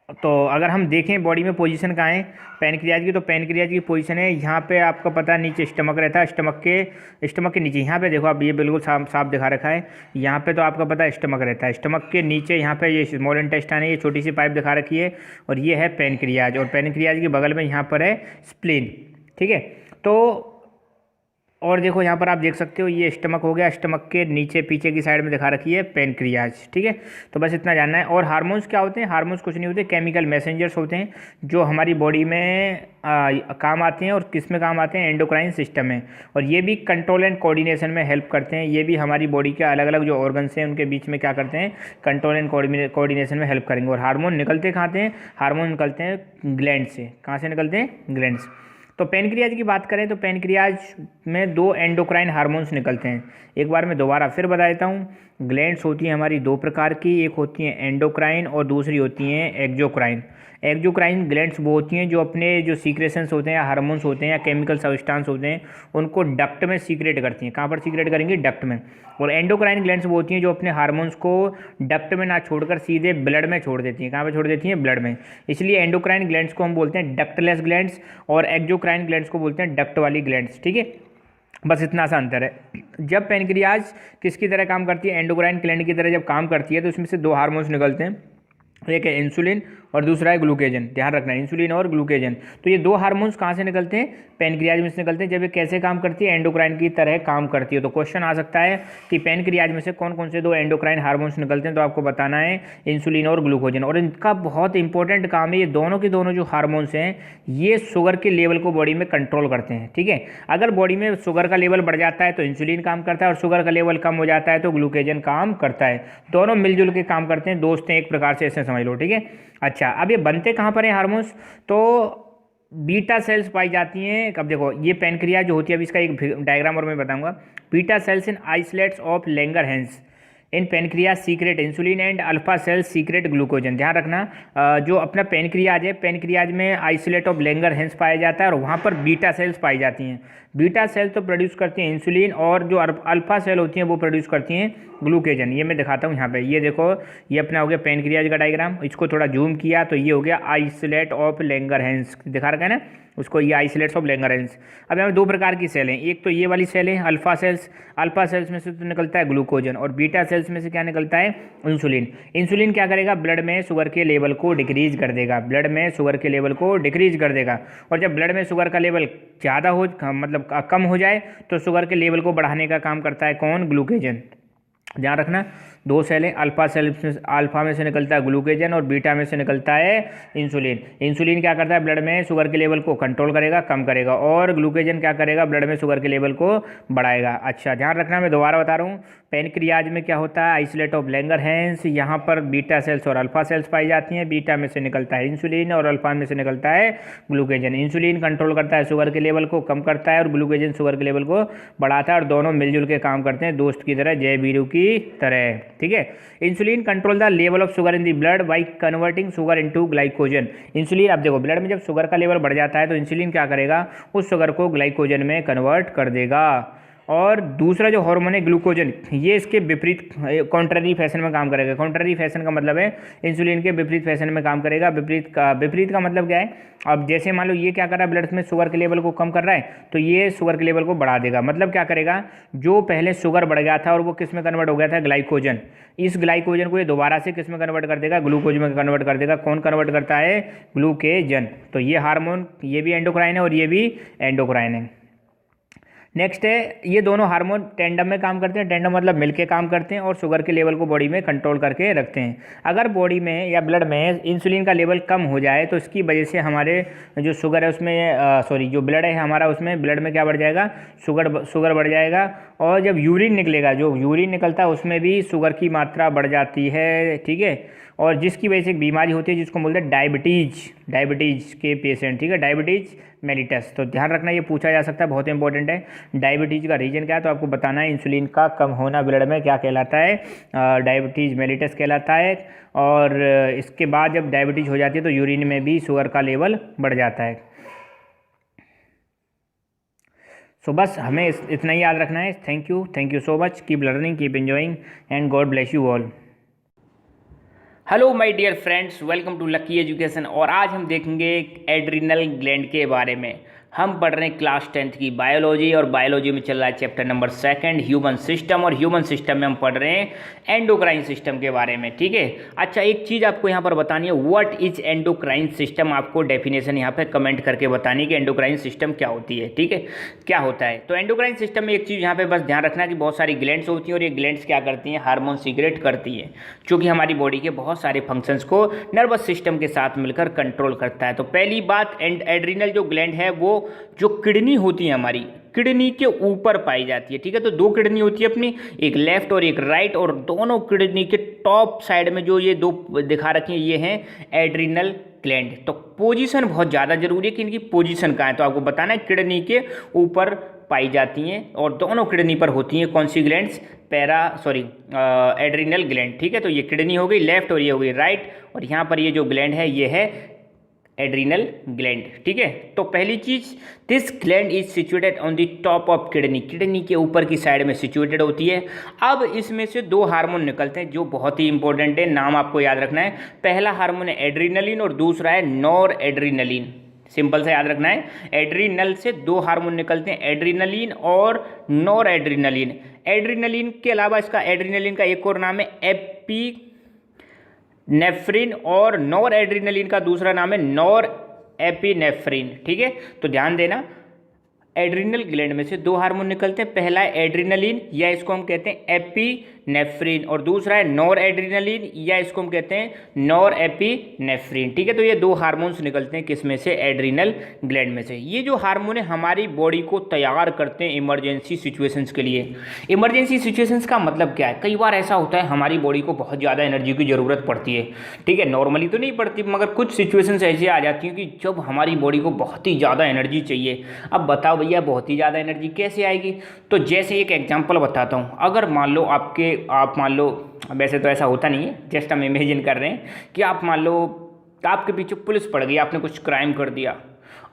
तो अगर हम देखें बॉडी में पोजीशन कहाँ है पैनक्रियाज की, तो पैनक्रियाज की पोजीशन है यहाँ पे, आपको पता है नीचे स्टमक रहता है, स्टमक के नीचे यहाँ पे देखो आप, ये बिल्कुल साफ साफ दिखा रखा है। यहाँ पे तो आपका पता है स्टमक रहता है, स्टमक के नीचे यहाँ पे ये स्मॉल इंटेस्टाइन है, ये छोटी सी पाइप दिखा रखी है, और ये है पैनक्रियाज, और पैनक्रियाज के बगल में यहाँ पर है स्प्लीन। ठीक है, तो और देखो यहाँ पर आप देख सकते हो ये स्टमक हो गया, स्टमक के नीचे पीछे की साइड में दिखा रखी है पैनक्रियाज। ठीक है, तो बस इतना जानना है। और हार्मोन्स क्या होते हैं? हार्मोन्स कुछ नहीं होते, केमिकल मैसेंजर्स होते हैं जो हमारी बॉडी में काम आते हैं, और किस में काम आते हैं? एंडोक्राइन सिस्टम में। और ये भी कंट्रोल एंड कोऑर्डिनेशन में हेल्प करते हैं, ये भी हमारी बॉडी के अलग अलग जो ऑर्गन्स हैं उनके बीच में क्या करते हैं? कंट्रोल एंड कोऑर्डिनेशन में हेल्प करेंगे। और हार्मोन निकलते कहाँ से हैं? हार्मोन निकलते हैं ग्लैंड से। कहाँ से निकलते हैं? ग्लैंड से। तो पैनक्रियाज की बात करें तो पैनक्रियाज में 2 एंडोक्राइन हार्मोन्स निकलते हैं। एक बार मैं दोबारा फिर बता देता हूँ, ग्लैंड्स होती हैं हमारी 2 प्रकार की, एक होती हैं एंडोक्राइन और दूसरी होती हैं एक्जोक्राइन। एक्जोक्राइन ग्लैंड्स वो होती हैं जो अपने जो सीक्रेशंस होते हैं या हार्मोन्स होते हैं या केमिकल सब्सटेंस होते हैं उनको डक्ट में सीक्रेट करती हैं। कहाँ पर सीक्रेट करेंगी? डक्ट में। और एंडोक्राइन ग्लैंड्स वो होती हैं जो अपने हार्मोन्स को डक्ट में ना छोड़कर सीधे ब्लड में छोड़ देती हैं। कहाँ पर छोड़ देती हैं? ब्लड में। इसलिए एंडोक्राइन ग्लैंड्स को हम बोलते हैं डक्टलेस ग्लैंड्स, और एक्जोक्राइन ग्लैंड्स को बोलते हैं डक्ट वाली ग्लैंड्स। ठीक है, बस इतना सा अंतर है। जब पैनक्रियाज किसकी तरह काम करती है? एंडोक्राइन ग्लैंड की तरह जब काम करती है तो इसमें से 2 हार्मोन्स निकलते हैं, एक है इंसुलिन और दूसरा है ग्लूकेजन। ध्यान रखना, इंसुलिन और ग्लूकेजन। तो ये 2 हार्मोन्स कहाँ से निकलते हैं? पैनक्रियाज में से निकलते हैं। जब ये कैसे काम करती है? एंडोक्राइन की तरह काम करती है। तो क्वेश्चन आ सकता है कि पैनक्रियाज में से कौन कौन से 2 एंडोक्राइन हार्मोन्स निकलते हैं, तो आपको बताना है इंसुलिन और ग्लूकोजन। और इनका बहुत इंपॉर्टेंट काम है, ये दोनों के दोनों जो हार्मोन्स हैं ये शुगर के लेवल को बॉडी में कंट्रोल करते हैं। ठीक है, अगर बॉडी में शुगर का लेवल बढ़ जाता है तो इंसुलिन काम करता है, और शुगर का लेवल कम हो जाता है तो ग्लूकेजन काम करता है। दोनों मिलजुल के काम करते हैं, दोस्त हैं एक प्रकार से, ऐसे समझ लो। ठीक है, अच्छा अब ये बनते कहाँ पर हैं हार्मोन्स? तो बीटा सेल्स पाई जाती हैं। अब देखो ये पैनक्रियाज जो होती है, अभी इसका एक डायग्राम और मैं बताऊंगा। Beta cells in isolates of Langerhans in pancreas secret insulin and alpha cells secret glucagon. ध्यान रखना, जो अपना पैनक्रियाज है, पैनक्रियाज में आइसोलेट ऑफ लैंगरहैंस पाया जाता है और वहाँ पर बीटा सेल्स पाई जाती हैं। बीटा सेल्स तो प्रोड्यूस करती हैं इंसुलिन, और जो अल्फा सेल होती हैं वो प्रोड्यूस करती हैं ग्लूकेजन। ये मैं दिखाता हूँ यहाँ पे, ये देखो ये अपना हो गया पैनक्रियाज का डायग्राम। इसको थोड़ा जूम किया तो ये हो गया आइसोलेट ऑफ लैंगरहैंस, दिखा रखा है ना उसको, ये आइसोलेट्स ऑफ लैंगरहैंस। अब यहाँ 2 प्रकार की सेल हैं, एक तो ये वाली सेल है अल्फा सेल्स। अल्फा सेल्स में से तो निकलता है ग्लूकोजन, और बीटा सेल्स में से क्या निकलता है? इंसुलिन। इंसुलिन क्या करेगा? ब्लड में शुगर के लेवल को डिक्रीज कर देगा, ब्लड में शुगर के लेवल को डिक्रीज कर देगा। और जब ब्लड में शुगर का लेवल ज़्यादा हो, मतलब कम हो जाए, तो शुगर के लेवल को बढ़ाने का काम करता है कौन? ग्लूकेजन। ध्यान रखना, 2 सेल हैं, अल्फा में से निकलता है ग्लूकेजन और बीटा में से निकलता है इंसुलिन। इंसुलिन क्या करता है? ब्लड में शुगर के लेवल को कंट्रोल करेगा, कम करेगा, और ग्लूकेजन क्या करेगा? ब्लड में शुगर के लेवल को बढ़ाएगा। अच्छा ध्यान रखना, मैं दोबारा बता रहा हूँ, पैनक्रियाज में क्या होता है? आइसोलेट ऑफ लैंगरहैंस, यहाँ पर बीटा सेल्स और अल्फा सेल्स पाई जाती हैं। बीटा में से निकलता है इंसुलिन और अल्फा में से निकलता है ग्लूकेजन। इंसुलिन कंट्रोल करता है शुगर के लेवल को, कम करता है, और ग्लूकेजन शुगर के लेवल को बढ़ाता है, और दोनों मिलजुल के काम करते हैं दोस्त की तरह, जय वीरू की तरह। ठीक है, insulin control the level of sugar in the blood by converting sugar into glycogen. Insulin, अब देखो ब्लड में जब शुगर का लेवल बढ़ जाता है तो इंसुलिन क्या करेगा? उस शुगर को ग्लाइकोजन में कन्वर्ट कर देगा। और दूसरा जो हार्मोन है ग्लूकोजन, ये इसके विपरीत कॉन्ट्ररी फैशन में काम करेगा। कॉन्ट्ररी फैशन का मतलब है इंसुलिन के विपरीत फैशन में काम करेगा। विपरीत का मतलब क्या है? अब जैसे मान लो ये क्या कर रहा है? ब्लड में शुगर के लेवल को कम कर रहा है, तो ये शुगर के लेवल को बढ़ा देगा। मतलब क्या करेगा? जो पहले शुगर बढ़ गया था और वो किस में कन्वर्ट हो गया था? ग्लाइकोजन। इस ग्लाइकोजन को ये दोबारा से किस में कन्वर्ट कर देगा? ग्लूकोज में कन्वर्ट कर देगा। कौन कन्वर्ट करता है? ग्लूकेजन। तो ये हार्मोन, ये भी एंडोक्राइन है और ये भी एंडोक्राइन है। नेक्स्ट है, ये दोनों हार्मोन टेंडम में काम करते हैं। टेंडम मतलब मिलके काम करते हैं और शुगर के लेवल को बॉडी में कंट्रोल करके रखते हैं। अगर बॉडी में या ब्लड में इंसुलिन का लेवल कम हो जाए तो इसकी वजह से हमारे जो शुगर है उसमें जो ब्लड है हमारा, उसमें ब्लड में क्या बढ़ जाएगा? शुगर बढ़ जाएगा। और जब यूरिन निकलेगा, जो यूरिन निकलता है उसमें भी शुगर की मात्रा बढ़ जाती है। ठीक है, और जिसकी वजह से एक बीमारी होती है जिसको बोलते हैं डायबिटीज़ के पेशेंट। ठीक है, डायबिटीज़ मेलिटस। तो ध्यान रखना, ये पूछा जा सकता है, बहुत इंपॉर्टेंट है। डायबिटीज़ का रीजन क्या है? तो आपको बताना है इंसुलिन का कम होना ब्लड में क्या कहलाता है? डायबिटीज़ मेलिटस कहलाता है। और इसके बाद जब डायबिटीज़ हो जाती है तो यूरिन में भी शुगर का लेवल बढ़ जाता है। सो बस हमें इतना ही याद रखना है। Thank you so much. Keep learning, keep enjoying, and God bless you all. Hello my dear friends, welcome to Lucky Education. और आज हम देखेंगे एड्रिनल ग्लैंड के बारे में। हम पढ़ रहे हैं क्लास 10th की बायोलॉजी, और बायोलॉजी में चल रहा है चैप्टर नंबर 2 ह्यूमन सिस्टम। और ह्यूमन सिस्टम में हम पढ़ रहे हैं एंडोक्राइन सिस्टम के बारे में। ठीक है, अच्छा एक चीज़ आपको यहाँ पर बतानी है, व्हाट इज एंडोक्राइन सिस्टम। आपको डेफिनेशन यहाँ पे कमेंट करके बतानी है कि एंडोक्राइन सिस्टम क्या होती है। ठीक है, क्या होता है। तो एंडोक्राइन सिस्टम में एक चीज़ यहाँ पे बस ध्यान रखना है कि बहुत सारी ग्लैंड्स होती हैं, और ये ग्लैंड्स क्या करती हैं, हार्मोन सीक्रेट करती हैं, जो कि हमारी बॉडी के बहुत सारे फंक्शंस को नर्वस सिस्टम के साथ मिलकर कंट्रोल करता है। तो पहली बात, एड्रिनल जो ग्लैंड है वो जो किडनी होती है हमारी, किडनी के ऊपर पाई जाती है। ठीक है, तो दो किडनी होती है अपनी, एक लेफ्ट और एक राइट, और दोनों किडनी के टॉप साइड में जो ये दो दिखा रखी हैं ये हैं एड्रिनल ग्लैंड। तो पोजीशन बहुत ज़्यादा जरूरी है कि इनकी पोजीशन कहाँ है। तो आपको बताना है किडनी के ऊपर पाई जाती हैं, और दोनों किडनी पर होती हैं कौन सी ग्लैंड्स, एड्रिनल ग्लैंड। ठीक है, तो ये किडनी हो गई लेफ्ट और ये हो गई राइट, और यहाँ पर ये जो ग्लैंड है ये है एड्रिनल ग्लैंड। ठीक है, तो पहली चीज, this gland is situated on the top of kidney, kidney के ऊपर की साइड में सिचुएटेड होती है। अब इसमें से दो हार्मोन निकलते हैं जो बहुत ही इंपॉर्टेंट है, नाम आपको याद रखना है। पहला हार्मोन है एड्रिनलिन और दूसरा है नॉर एड्रिनलिन। सिंपल से याद रखना है, एड्रिनल से दो हार्मोन निकलते हैं, एड्रिनलिन और नॉर एड्रिनलिन। एड्रिनलिन के अलावा इसका एड्रिनलिन का एक और नाम है एपिनेफ्रिन, और नॉर एड्रिनलिन का दूसरा नाम है नॉर एपिनेफ्रिन। ठीक है, तो ध्यान देना, एड्रिनल ग्लैंड में से दो हार्मोन निकलते हैं, पहला है एड्रिनलिन या इसको हम कहते हैं एपिनेफ्रिन, और दूसरा है नॉर एड्रिनलिन या इसको हम कहते हैं नॉर एपिनेफ्रिन। ठीक है, तो ये दो हार्मोन्स निकलते हैं किस में से, एड्रिनल ग्लैंड में से। ये जो हार्मोन है हमारी बॉडी को तैयार करते हैं इमरजेंसी सिचुएशंस के लिए। इमरजेंसी सिचुएशंस का मतलब क्या है, कई बार ऐसा होता है हमारी बॉडी को बहुत ज़्यादा एनर्जी की ज़रूरत पड़ती है। ठीक है, नॉर्मली तो नहीं पड़ती, मगर कुछ सिचुएशंस ऐसी आ जाती हैं कि जब हमारी बॉडी को बहुत ही ज़्यादा एनर्जी चाहिए। अब बताओ भैया बहुत ही ज़्यादा एनर्जी कैसे आएगी। तो जैसे एक एग्जांपल बताता हूँ, अगर मान लो आप मान लो, वैसे तो ऐसा होता नहीं है, जस्ट हम इमेजिन कर रहे हैं कि आप मान लो आपके पीछे पुलिस पड़ गई, आपने कुछ क्राइम कर दिया।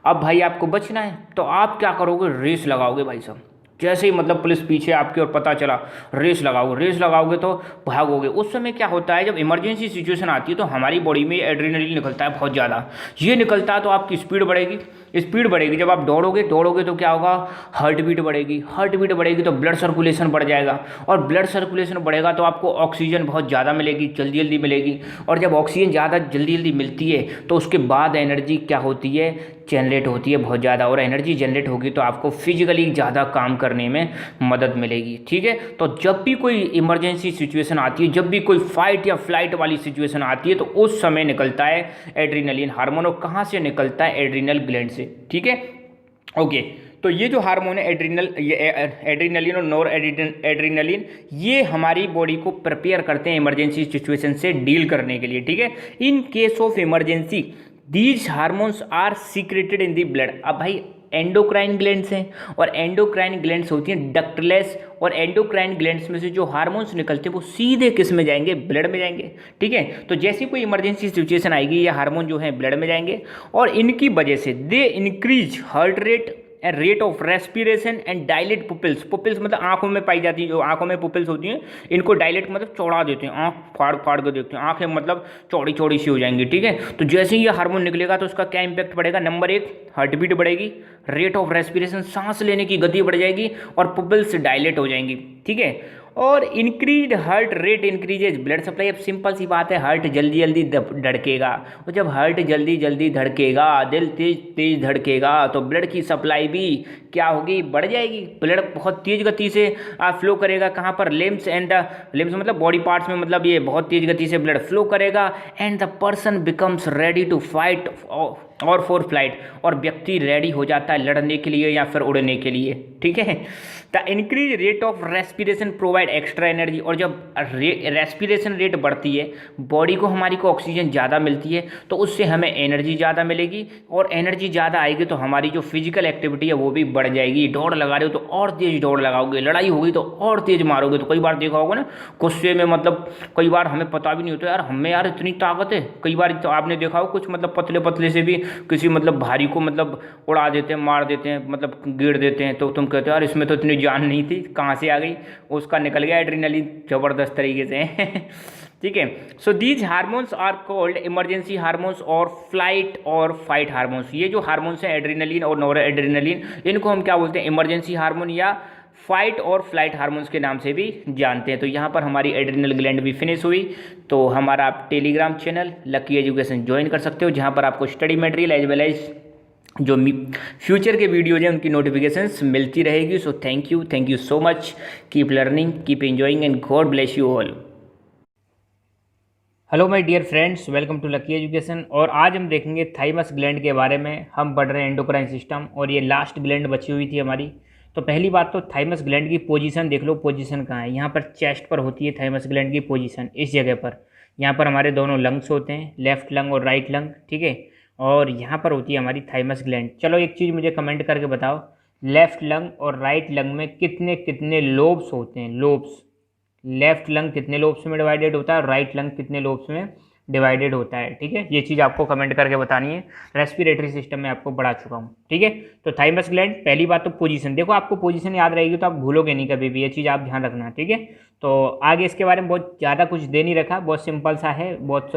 अब भाई आपको बचना है तो आप क्या करोगे, रेस लगाओगे भाई साहब। जैसे ही मतलब पुलिस पीछे आपके और पता चला, रेस लगाओगे तो भागोगे। उस समय क्या होता है, जब इमरजेंसी सिचुएशन आती है तो हमारी बॉडी में एड्रेनलिन निकलता है बहुत ज़्यादा। ये निकलता है तो आपकी स्पीड बढ़ेगी। जब आप दौड़ोगे तो क्या होगा, हार्ट बीट बढ़ेगी तो ब्लड सर्कुलेशन बढ़ जाएगा, और ब्लड सर्कुलेशन बढ़ेगा तो आपको ऑक्सीजन बहुत ज़्यादा मिलेगी, जल्दी मिलेगी। और जब ऑक्सीजन ज़्यादा जल्दी मिलती है तो उसके बाद एनर्जी क्या होती है, जनरेट होती है बहुत ज़्यादा, और एनर्जी जनरेट होगी तो आपको फिजिकली ज़्यादा काम करने में मदद मिलेगी। ठीक है, तो जब भी कोई इमरजेंसी सिचुएशन आती है, जब भी कोई फाइट या फ्लाइट वाली सिचुएशन आती है, तो उस समय निकलता है एड्रिनलिन हार्मोन। और कहाँ से निकलता है, एड्रिनल ग्लैंड से। ठीक है, ओके। तो ये जो हार्मोन है एड्रिनलिन और नॉर एड्रिनलिन, ये हमारी बॉडी को प्रिपेयर करते हैं इमरजेंसी सिचुएशन से डील करने के लिए। ठीक है, in case of emergency these hormones are secreted in the blood. अब भाई एंडोक्राइन ग्लैंड्स हैं, और एंडोक्राइन ग्लैंड्स होती हैं डक्टलेस, और एंडोक्राइन ग्लैंड्स में से जो हार्मोन्स निकलते हैं वो सीधे किस में जाएंगे, ब्लड में जाएंगे। ठीक है, तो जैसी कोई इमरजेंसी सिचुएशन आएगी ये हार्मोन जो है ब्लड में जाएंगे, और इनकी वजह से they increase heart rate of respiration and dilate pupils मतलब आंखों में पाई जाती है, जो आंखों में पुपिल्स होती हैं इनको डायलेट मतलब चौड़ा देते हैं, आंख फाड़ के देखते हैं, आंखें मतलब चौड़ी सी हो जाएंगी। ठीक है, तो जैसे ही ये हार्मोन निकलेगा तो उसका क्या इंपैक्ट पड़ेगा, नंबर 1 हार्ट बीट बढ़ेगी, रेट ऑफ रेस्पिरेशन सांस लेने की गति बढ़ जाएगी, और पुपिल्स डायलेट हो जाएंगी। ठीक है, और increase heart rate increases blood supply. अब सिंपल सी बात है, हार्ट जल्दी धड़केगा, और जब हार्ट जल्दी धड़केगा, दिल तेज धड़केगा, तो ब्लड की सप्लाई भी क्या होगी, बढ़ जाएगी। ब्लड बहुत तेज गति से फ्लो करेगा, कहाँ पर, लिम्स मतलब बॉडी पार्ट्स में, मतलब ये बहुत तेज गति से ब्लड फ्लो करेगा, and the person becomes ready to fight और फॉर फ्लाइट, और व्यक्ति रेडी हो जाता है लड़ने के लिए या फिर उड़ने के लिए। ठीक है, the increase rate of respiration provide extra energy. और जब रेस्पिरेशन रेट बढ़ती है, बॉडी को हमारी को ऑक्सीजन ज़्यादा मिलती है, तो उससे हमें एनर्जी ज़्यादा मिलेगी, और एनर्जी ज़्यादा आएगी तो हमारी जो फिजिकल एक्टिविटी है वो भी बढ़ जाएगी। दौड़ लगा रहे हो तो और तेज दौड़ लगाओगे, लड़ाई होगी तो और तेज मारोगे। तो कई बार देखा होगा ना, गुस्से में मतलब कई बार हमें पता भी नहीं होता यार हमें यार इतनी ताकत है। कई बार तो आपने देखा हो कुछ मतलब पतले से भी किसी मतलब भारी को मतलब उड़ा देते हैं, मार देते हैं, मतलब गिर देते हैं, तो तुम कहते हो यार इसमें तो इतनी जान नहीं थी, कहाँ से आ गई, उसका निकल गया एड्रेनलिन ज़बरदस्त तरीके से। ठीक है। So these hormones are called emergency hormones और फ्लाइट और फाइट हार्मोन्स। ये जो हार्मोन्स हैं एड्रेनलिन और नोर एड्रेनलिन, इनको हम क्या बोलते हैं, इमरजेंसी हार्मोन या फाइट और फ्लाइट हार्मोन्स के नाम से भी जानते हैं। तो यहाँ पर हमारी एड्रिनल ग्लैंड भी फिनिश हुई। तो हमारा आप Telegram channel Lucky Education join कर सकते हो, जहाँ पर आपको study material as well as जो फ्यूचर के वीडियोज हैं उनकी नोटिफिकेशंस मिलती रहेगी। So thank you so much, keep learning, keep enjoying and God bless you all. Hello my dear friends, welcome to Lucky Education. और आज हम देखेंगे थाइमस ग्लैंड के बारे में। हम पढ़ रहे हैं एंडोक्राइन सिस्टम और ये लास्ट ग्लैंड बची हुई थी हमारी। तो पहली बात तो थाइमस ग्लैंड की पोजीशन देख लो, पोजीशन कहाँ है। यहाँ पर चेस्ट पर होती है थाइमस ग्लैंड की पोजीशन, इस जगह पर। यहाँ पर हमारे दोनों लंग्स होते हैं, लेफ्ट लंग और राइट लंग, ठीक है। और यहाँ पर होती है हमारी थाइमस ग्लैंड। चलो एक चीज़ मुझे कमेंट करके बताओ, लेफ्ट लंग और राइट लंग में कितने कितने लोब्स होते हैं, लोब्स। लेफ्ट लंग कितने लोब्स में डिवाइडेड होता है और राइट लंग कितने लोब्स में डिवाइडेड होता है, ठीक है। ये चीज़ आपको कमेंट करके बतानी है। रेस्पिरेटरी सिस्टम में आपको पढ़ा चुका हूँ, ठीक है। तो थाइमस ग्लैंड, पहली बात तो पोजीशन देखो, आपको पोजीशन याद रहेगी तो आप भूलोगे नहीं कभी भी, ये चीज़ आप ध्यान रखना, ठीक है। तो आगे इसके बारे में बहुत ज़्यादा कुछ दे नहीं रखा, बहुत सिंपल सा है, बहुत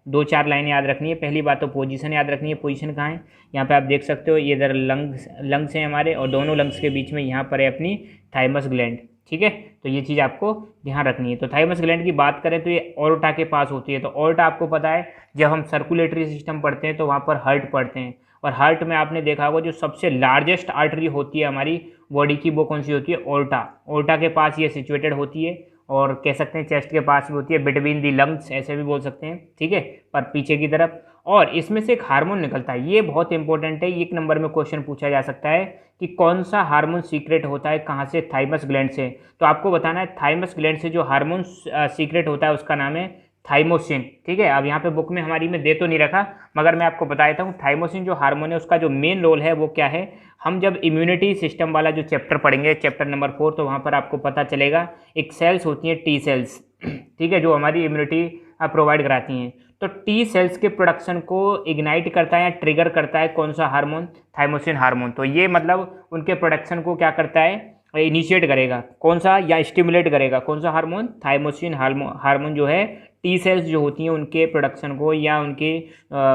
2-4 लाइनें याद रखनी है। पहली बात तो पोजीशन याद रखनी है। पोजीशन कहाँ है, यहाँ पे आप देख सकते हो, ये इधर लंग्स हैं हमारे और दोनों लंग्स के बीच में यहाँ पर है अपनी थाइमस ग्लैंड, ठीक है। तो ये चीज़ आपको ध्यान रखनी है। तो थाइमस ग्लैंड की बात करें तो ये ऑर्टा के पास होती है। तो ऑर्टा आपको पता है, जब हम सर्कुलेटरी सिस्टम पढ़ते हैं तो वहाँ पर हार्ट पढ़ते हैं, और हार्ट में आपने देखा होगा जो सबसे लार्जेस्ट आर्टरी होती है हमारी बॉडी की, वो कौन सी होती है, ऑर्टा। ऑर्टा के पास ये सिचुएटेड होती है, और कह सकते हैं चेस्ट के पास भी होती है, बिटवीन दी लंग्स ऐसे भी बोल सकते हैं, ठीक है, पर पीछे की तरफ। और इसमें से एक हार्मोन निकलता है, ये बहुत इंपॉर्टेंट है, एक नंबर में क्वेश्चन पूछा जा सकता है कि कौन सा हार्मोन सीक्रेट होता है, कहाँ से, थाइमस ग्लैंड से। तो आपको बताना है थाइमस ग्लैंड से जो हार्मोन सीक्रेट होता है उसका नाम है थाइमोसिन, ठीक है। अब यहाँ पे बुक में हमारी में दे तो नहीं रखा, मगर मैं आपको बता देता हूँ। थाइमोसिन जो हार्मोन है उसका जो मेन रोल है वो क्या है, हम जब इम्यूनिटी सिस्टम वाला जो चैप्टर पढ़ेंगे, चैप्टर नंबर 4, तो वहाँ पर आपको पता चलेगा एक सेल्स होती हैं टी सेल्स, ठीक है, जो हमारी इम्यूनिटी प्रोवाइड कराती हैं। तो टी सेल्स के प्रोडक्शन को इग्नाइट करता है या ट्रिगर करता है कौन सा हार्मोन, थाइमोसिन हार्मोन। तो ये मतलब उनके प्रोडक्शन को क्या करता है, इनिशिएट करेगा कौन सा, या स्टिमुलेट करेगा कौन सा हार्मोन, थाइमोसिन हार्मोन जो है टी सेल्स जो होती हैं उनके प्रोडक्शन को, या उनके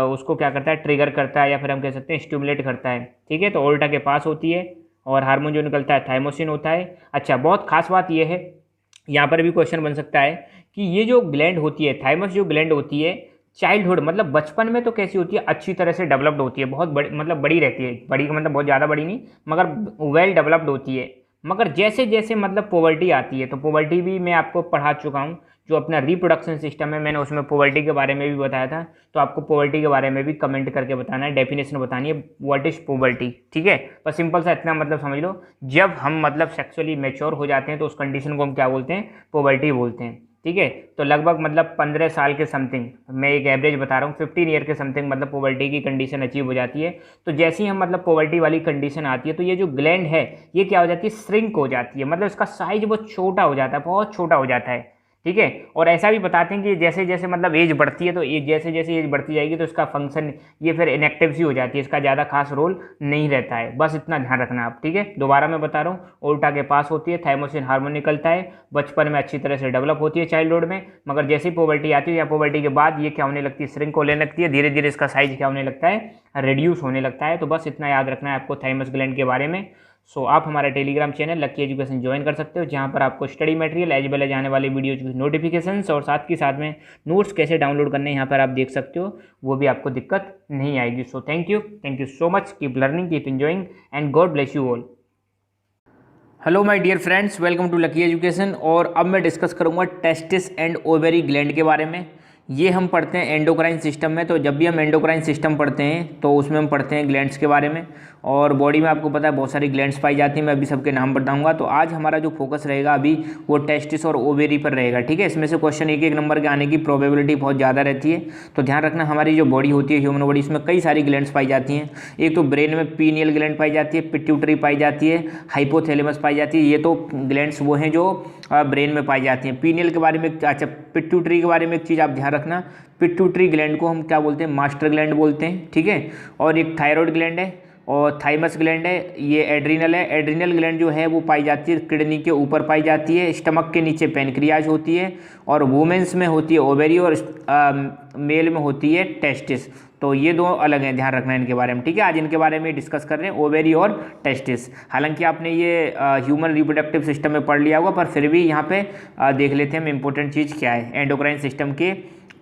उसको क्या करता है, ट्रिगर करता है, या फिर हम कह सकते हैं स्टिमुलेट करता है, ठीक है। तो ऑल्टा के पास होती है और हार्मोन जो निकलता है थाइमोसिन होता है। अच्छा, बहुत खास बात यह है, यहाँ पर भी क्वेश्चन बन सकता है कि ये जो ग्लैंड होती है, थाइमस जो ग्लैंड होती है, चाइल्डहुड मतलब बचपन में तो कैसी होती है, अच्छी तरह से डेवलप्ड होती है, बहुत बड़ी, मतलब बड़ी रहती है, बड़ी का मतलब बहुत ज़्यादा बड़ी नहीं, मगर वेल डेवलप्ड होती है। मगर जैसे जैसे मतलब पोवर्टी आती है, तो पोवर्टी भी मैं आपको पढ़ा चुका हूँ, जो अपना रिप्रोडक्शन सिस्टम है, मैंने उसमें पोवर्टी के बारे में भी बताया था। तो आपको पोवर्टी के बारे में भी कमेंट करके बताना है, डेफिनेशन बतानी है, व्हाट इज पोवर्टी, ठीक है। बस सिंपल सा इतना मतलब समझ लो, जब हम मतलब सेक्सुअली मैच्योर हो जाते हैं तो उस कंडीशन को हम क्या बोलते हैं, पोवर्टी बोलते हैं, ठीक है। तो लगभग मतलब 15 साल के समथिंग, मैं एक एवरेज बता रहा हूँ, 15 ईयर के समथिंग मतलब पोवर्टी की कंडीशन अचीव हो जाती है। तो जैसे ही हम मतलब पोवर्टी वाली कंडीशन आती है तो ये जो ग्लैंड है ये क्या हो जाती है, श्रिंक हो जाती है, मतलब इसका साइज बहुत छोटा हो जाता है, बहुत छोटा हो जाता है, ठीक है। और ऐसा भी बताते हैं कि जैसे जैसे मतलब एज बढ़ती है, तो ये जैसे जैसे एज बढ़ती जाएगी तो इसका फंक्शन ये फिर इनएक्टिव सी हो जाती है, इसका ज़्यादा खास रोल नहीं रहता है। बस इतना ध्यान रखना आप, ठीक है। दोबारा मैं बता रहा हूँ, ओल्टा के पास होती है, थाइमोसिन हार्मोन निकलता है, बचपन में अच्छी तरह से डेवलप होती है चाइल्डहुड में, मगर जैसे ही पोवर्टी आती है या पोवर्टी के बाद ये क्या होने लगती है, श्रिंक होने लगती है, धीरे धीरे इसका साइज क्या होने लगता है, रिड्यूस होने लगता है। तो बस इतना याद रखना है आपको थाइमस ग्लैंड के बारे में। सो आप हमारा Telegram channel Lucky Education join कर सकते हो, जहां पर आपको study material as well as आने वाले वीडियोज की नोटिफिकेशंस और साथ के साथ में नोट्स कैसे डाउनलोड करने यहाँ पर आप देख सकते हो, वो भी आपको दिक्कत नहीं आएगी। So thank you so much, keep learning, keep enjoying and God bless you all. Hello my dear friends, welcome to Lucky Education. और अब मैं डिस्कस करूँगा टेस्टिस एंड ओवेरी ग्लैंड के बारे में। ये हम पढ़ते हैं एंडोक्राइन सिस्टम में। तो जब भी हम एंडोक्राइन सिस्टम पढ़ते हैं तो उसमें हम पढ़ते हैं ग्लैंड्स के बारे में, और बॉडी में आपको पता है बहुत सारी ग्लैंड्स पाई जाती हैं, मैं अभी सबके नाम बताऊंगा। तो आज हमारा जो फोकस रहेगा अभी वो टेस्टिस और ओवेरी पर रहेगा, ठीक है। इसमें से क्वेश्चन एक एक नंबर के आने की प्रोबेबिलिटी बहुत ज़्यादा रहती है। तो ध्यान रखना, हमारी जो बॉडी होती है ह्यूमन बॉडी, इसमें कई सारी ग्लैंड्स पाई जाती हैं। एक तो ब्रेन में पीनियल ग्लैंड पाई जाती है, पिट्यूटरी पाई जाती है, हाइपोथैलेमस पाई जाती है। ये तो ग्लैंड्स वो हैं जो ब्रेन में पाई जाती हैं। पीनियल के बारे में, अच्छा पिट्यूटरी के बारे में एक चीज़ आप ध्यान रखना, पिट्यूटरी ग्लैंड को हम क्या बोलते हैं, मास्टर ग्लैंड बोलते हैं, ठीक है। और एक थायराइड ग्लैंड है और थाइमस ग्लैंड है, ये एड्रीनल है। एड्रीनल ग्लैंड जो है वो पाई जाती है किडनी के ऊपर पाई जाती है, स्टमक के नीचे पेनक्रियाज होती है, और वुमेन्स में होती है ओवेरी, और मेल में होती है टेस्टिस। तो ये दो अलग हैं, ध्यान रखना है इनके बारे में, ठीक है। आज इनके बारे में डिस्कस कर रहे हैं, ओवेरी और टेस्टिस। हालांकि आपने ये ह्यूमन रिप्रोडक्टिव सिस्टम में पढ़ लिया होगा, पर फिर भी यहाँ पे देख लेते हैं हम इंपॉर्टेंट चीज़ क्या है एंडोक्राइन सिस्टम के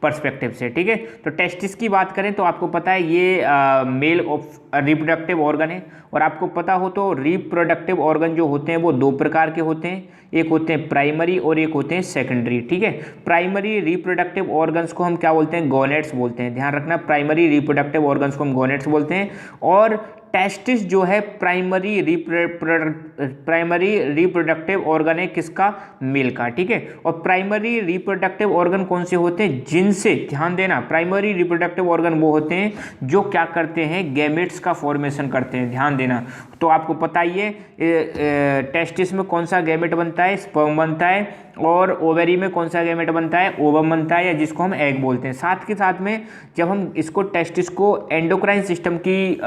पर्सपेक्टिव से, ठीक है। तो टेस्टिस की बात करें तो आपको पता है ये मेल ऑफ रिप्रोडक्टिव ऑर्गन है, और आपको पता हो तो रिप्रोडक्टिव ऑर्गन जो होते हैं वो दो प्रकार के होते हैं, एक होते हैं प्राइमरी और एक होते हैं सेकेंडरी, ठीक है। प्राइमरी रिप्रोडक्टिव ऑर्गन्स को हम क्या बोलते हैं, गोनेट्स बोलते हैं, ध्यान रखना। प्राइमरी रिप्रोडक्टिव ऑर्गन्स को हम गोनेट्स बोलते हैं। और टेस्टिस जो है प्राइमरी रिप्रोडक्टिव ऑर्गन है किसका, मेल का, ठीक है। और प्राइमरी रिप्रोडक्टिव ऑर्गन कौन से होते हैं, जिनसे, ध्यान देना, प्राइमरी रिप्रोडक्टिव ऑर्गन वो होते हैं जो क्या करते हैं, गैमेट्स का फॉर्मेशन करते हैं, ध्यान देना। तो आपको पता ही है टेस्टिस में कौन सा गैमेट बनता है, स्पर्म बनता है, और ओवेरी में कौन सा गैमेट बनता है, ओवम बनता है, या जिसको हम एग बोलते हैं। साथ के साथ में जब हम इसको टेस्टिस को एंडोक्राइन सिस्टम की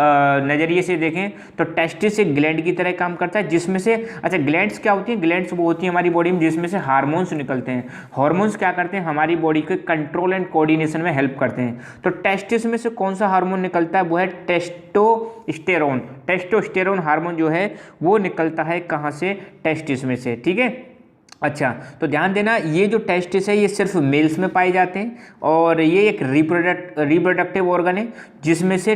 नज़रिए से देखें तो टेस्टिस एक ग्लैंड की तरह काम करता है, जिसमें से, अच्छा ग्लैंड्स क्या होती हैं, ग्लैंड्स वो होती हैं हमारी बॉडी में जिसमें से हार्मोन्स निकलते हैं। हार्मोन्स क्या करते हैं, हमारी बॉडी के कंट्रोल एंड कोऑर्डिनेशन में हेल्प करते हैं। तो टेस्टिस में से कौन सा हार्मोन निकलता है, वो है टेस्टोस्टेरोन। टेस्टोस्टेरोन हार्मोन जो है वो निकलता है कहाँ से, टेस्टिस में से, ठीक है। अच्छा, तो ध्यान देना, ये जो टेस्टिस है ये सिर्फ मेल्स में पाए जाते हैं, और ये एक रिप्रोडक्टिव ऑर्गन है जिसमें से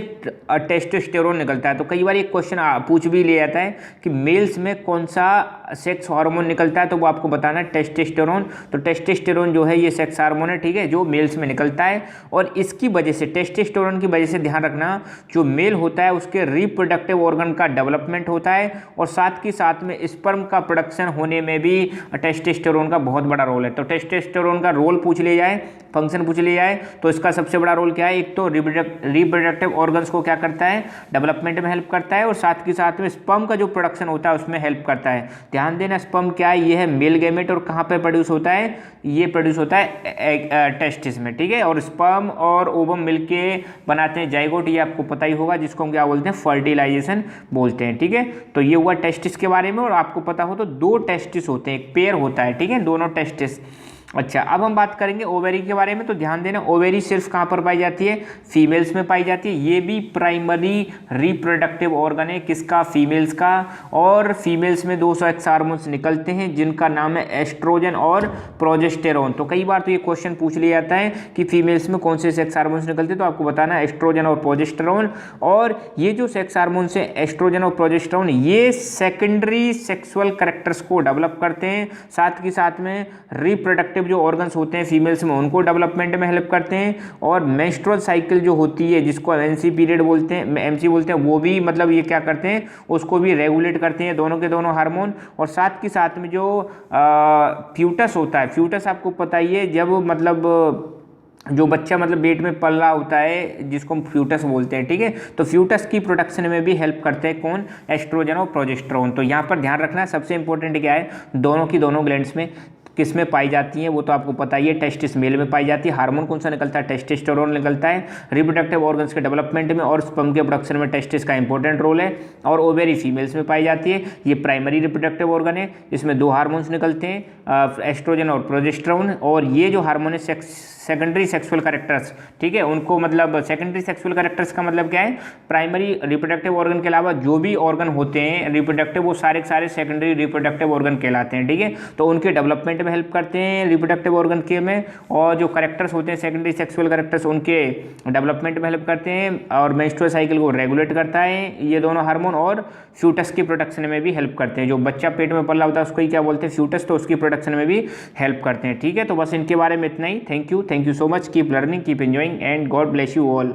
टेस्टोस्टेरोन निकलता है। तो कई बार एक क्वेश्चन पूछ भी लिया जाता है कि मेल्स में कौन सा सेक्स हार्मोन निकलता है, तो वो आपको बताना है टेस्टोस्टेरोन। तो टेस्टोस्टेरोन जो है ये सेक्स हार्मोन है, ठीक है, जो मेल्स में निकलता है। और इसकी वजह से, टेस्टोस्टेरोन की वजह से, ध्यान रखना, जो मेल होता है उसके रिप्रोडक्टिव ऑर्गन का डेवलपमेंट होता है, और साथ के साथ में स्पर्म का प्रोडक्शन होने में भी टेस्टोस्टेरोन का बहुत बड़ा रोल है। तो टेस्टोस्टेरोन का रोल पूछ लिया जाए, फंक्शन पूछ लिया जाए, तो इसका सबसे बड़ा रोल क्या है, एक तो रिप्रोडक्टिव ऑर्गन्स को क्या करता है, डेवलपमेंट में हेल्प करता है, और साथ के साथ में स्पर्म का जो प्रोडक्शन होता है उसमें हेल्प करता है। ध्यान देना, स्पर्म क्या है, ये है मेल गैमेट, और कहाँ पे प्रोड्यूस होता है, ये प्रोड्यूस होता है टेस्टिस में, ठीक है। और स्पर्म और ओवम मिलके बनाते हैं जाइगोट, ये आपको पता ही होगा, जिसको हम क्या बोलते हैं, फर्टिलाइजेशन बोलते हैं, ठीक है। तो ये हुआ टेस्टिस के बारे में। और आपको पता हो तो दो टेस्टिस होते हैं, एक पेयर होता है, ठीक है, दोनों टेस्टिस। अच्छा, अब हम बात करेंगे ओवेरी के बारे में। तो ध्यान देना, ओवेरी सिर्फ कहाँ पर पाई जाती है, फीमेल्स में पाई जाती है। ये भी प्राइमरी रिप्रोडक्टिव ऑर्गन है, किसका, फीमेल्स का। और फीमेल्स में 2 सेक्स हार्मोन्स निकलते हैं जिनका नाम है एस्ट्रोजन और प्रोजेस्टेरोन। तो कई बार तो ये क्वेश्चन पूछ लिया जाता है कि फीमेल्स में कौन से सेक्स हार्मोन्स निकलते हैं, तो आपको बताना है एस्ट्रोजन और प्रोजेस्टेरोन। और ये जो सेक्स हार्मोन्स हैं, एस्ट्रोजन और प्रोजेस्टेरोन, ये सेकेंडरी सेक्सुअल कैरेक्टर्स को डेवलप करते हैं, साथ के साथ में रिप्रोडक्टिव जो ऑर्गन्स होते हैं फीमेल्स में उनको डेवलपमेंट में हेल्प करते हैं। और मेंस्ट्रुअल साइकिल जो होती है, जिसको एमसी पीरियड बोलते हैं, एमसी बोलते हैं, वो भी मतलब ये क्या करते हैं, उसको भी रेगुलेट करते हैं, दोनों के दोनों हार्मोन। और साथ के साथ में जो फ्यूटस होता है, फ्यूटस आपको पता ही है, जब मतलब जो बच्चा मतलब पेट में पल रहा होता है, जिसको हम फ्यूटस बोलते हैं, ठीक है। तो फ्यूटस की प्रोडक्शन में भी हेल्प करते हैं कौन, एस्ट्रोजन और प्रोजेस्टेरोन। तो यहाँ पर ध्यान रखना, सबसे इंपॉर्टेंट क्या है, दोनों की दोनों ग्लैंड्स में किस में पाई जाती हैं, वो तो आपको पता ही है, टेस्टिस मेल में पाई जाती है। हार्मोन कौन सा निकलता है, टेस्टोस्टेरोन निकलता है। रिप्रोडक्टिव ऑर्गन्स के डेवलपमेंट में और स्पर्म के प्रोडक्शन में टेस्टिस का इंपॉर्टेंट रोल है। और ओवेरी फीमेल्स में पाई जाती है। ये प्राइमरी रिप्रोडक्टिव ऑर्गन है, इसमें 2 हार्मोन्स निकलते हैं, एस्ट्रोजन और प्रोजेस्टेरोन। और ये जो हार्मोन है सेकेंडरी सेक्सुअल कैरेक्टर्स, ठीक है, उनको मतलब सेकेंडरी सेक्सुअल कैरेक्टर्स का मतलब क्या है, प्राइमरी रिप्रोडक्टिव ऑर्गन के अलावा जो भी ऑर्गन होते हैं रिप्रोडक्टिव, वो सारे के सारे सेकेंडरी रिप्रोडक्टिव ऑर्गन कहलाते हैं, ठीक है। तो उनके डेवलपमेंट में हेल्प करते हैं रिप्रोडक्टिव ऑर्गन के में, और जो कैरेक्टर्स होते हैं सेकेंडरी सेक्सुअल कैरेक्टर्स, उनके डेवलपमेंट में हेल्प करते हैं। और मेंस्ट्रुअल साइकिल को रेगुलेट करता है ये दोनों हार्मोन, और फ्यूटस की प्रोडक्शन में भी हेल्प करते हैं। जो बच्चा पेट में पल रहा होता है उसको ही क्या बोलते हैं, फ्यूटस, तो उसकी प्रोडक्शन में भी हेल्प करते हैं, ठीक है। तो बस इनके बारे में इतना ही। Thank you so much, keep learning, keep enjoying, and God bless you all.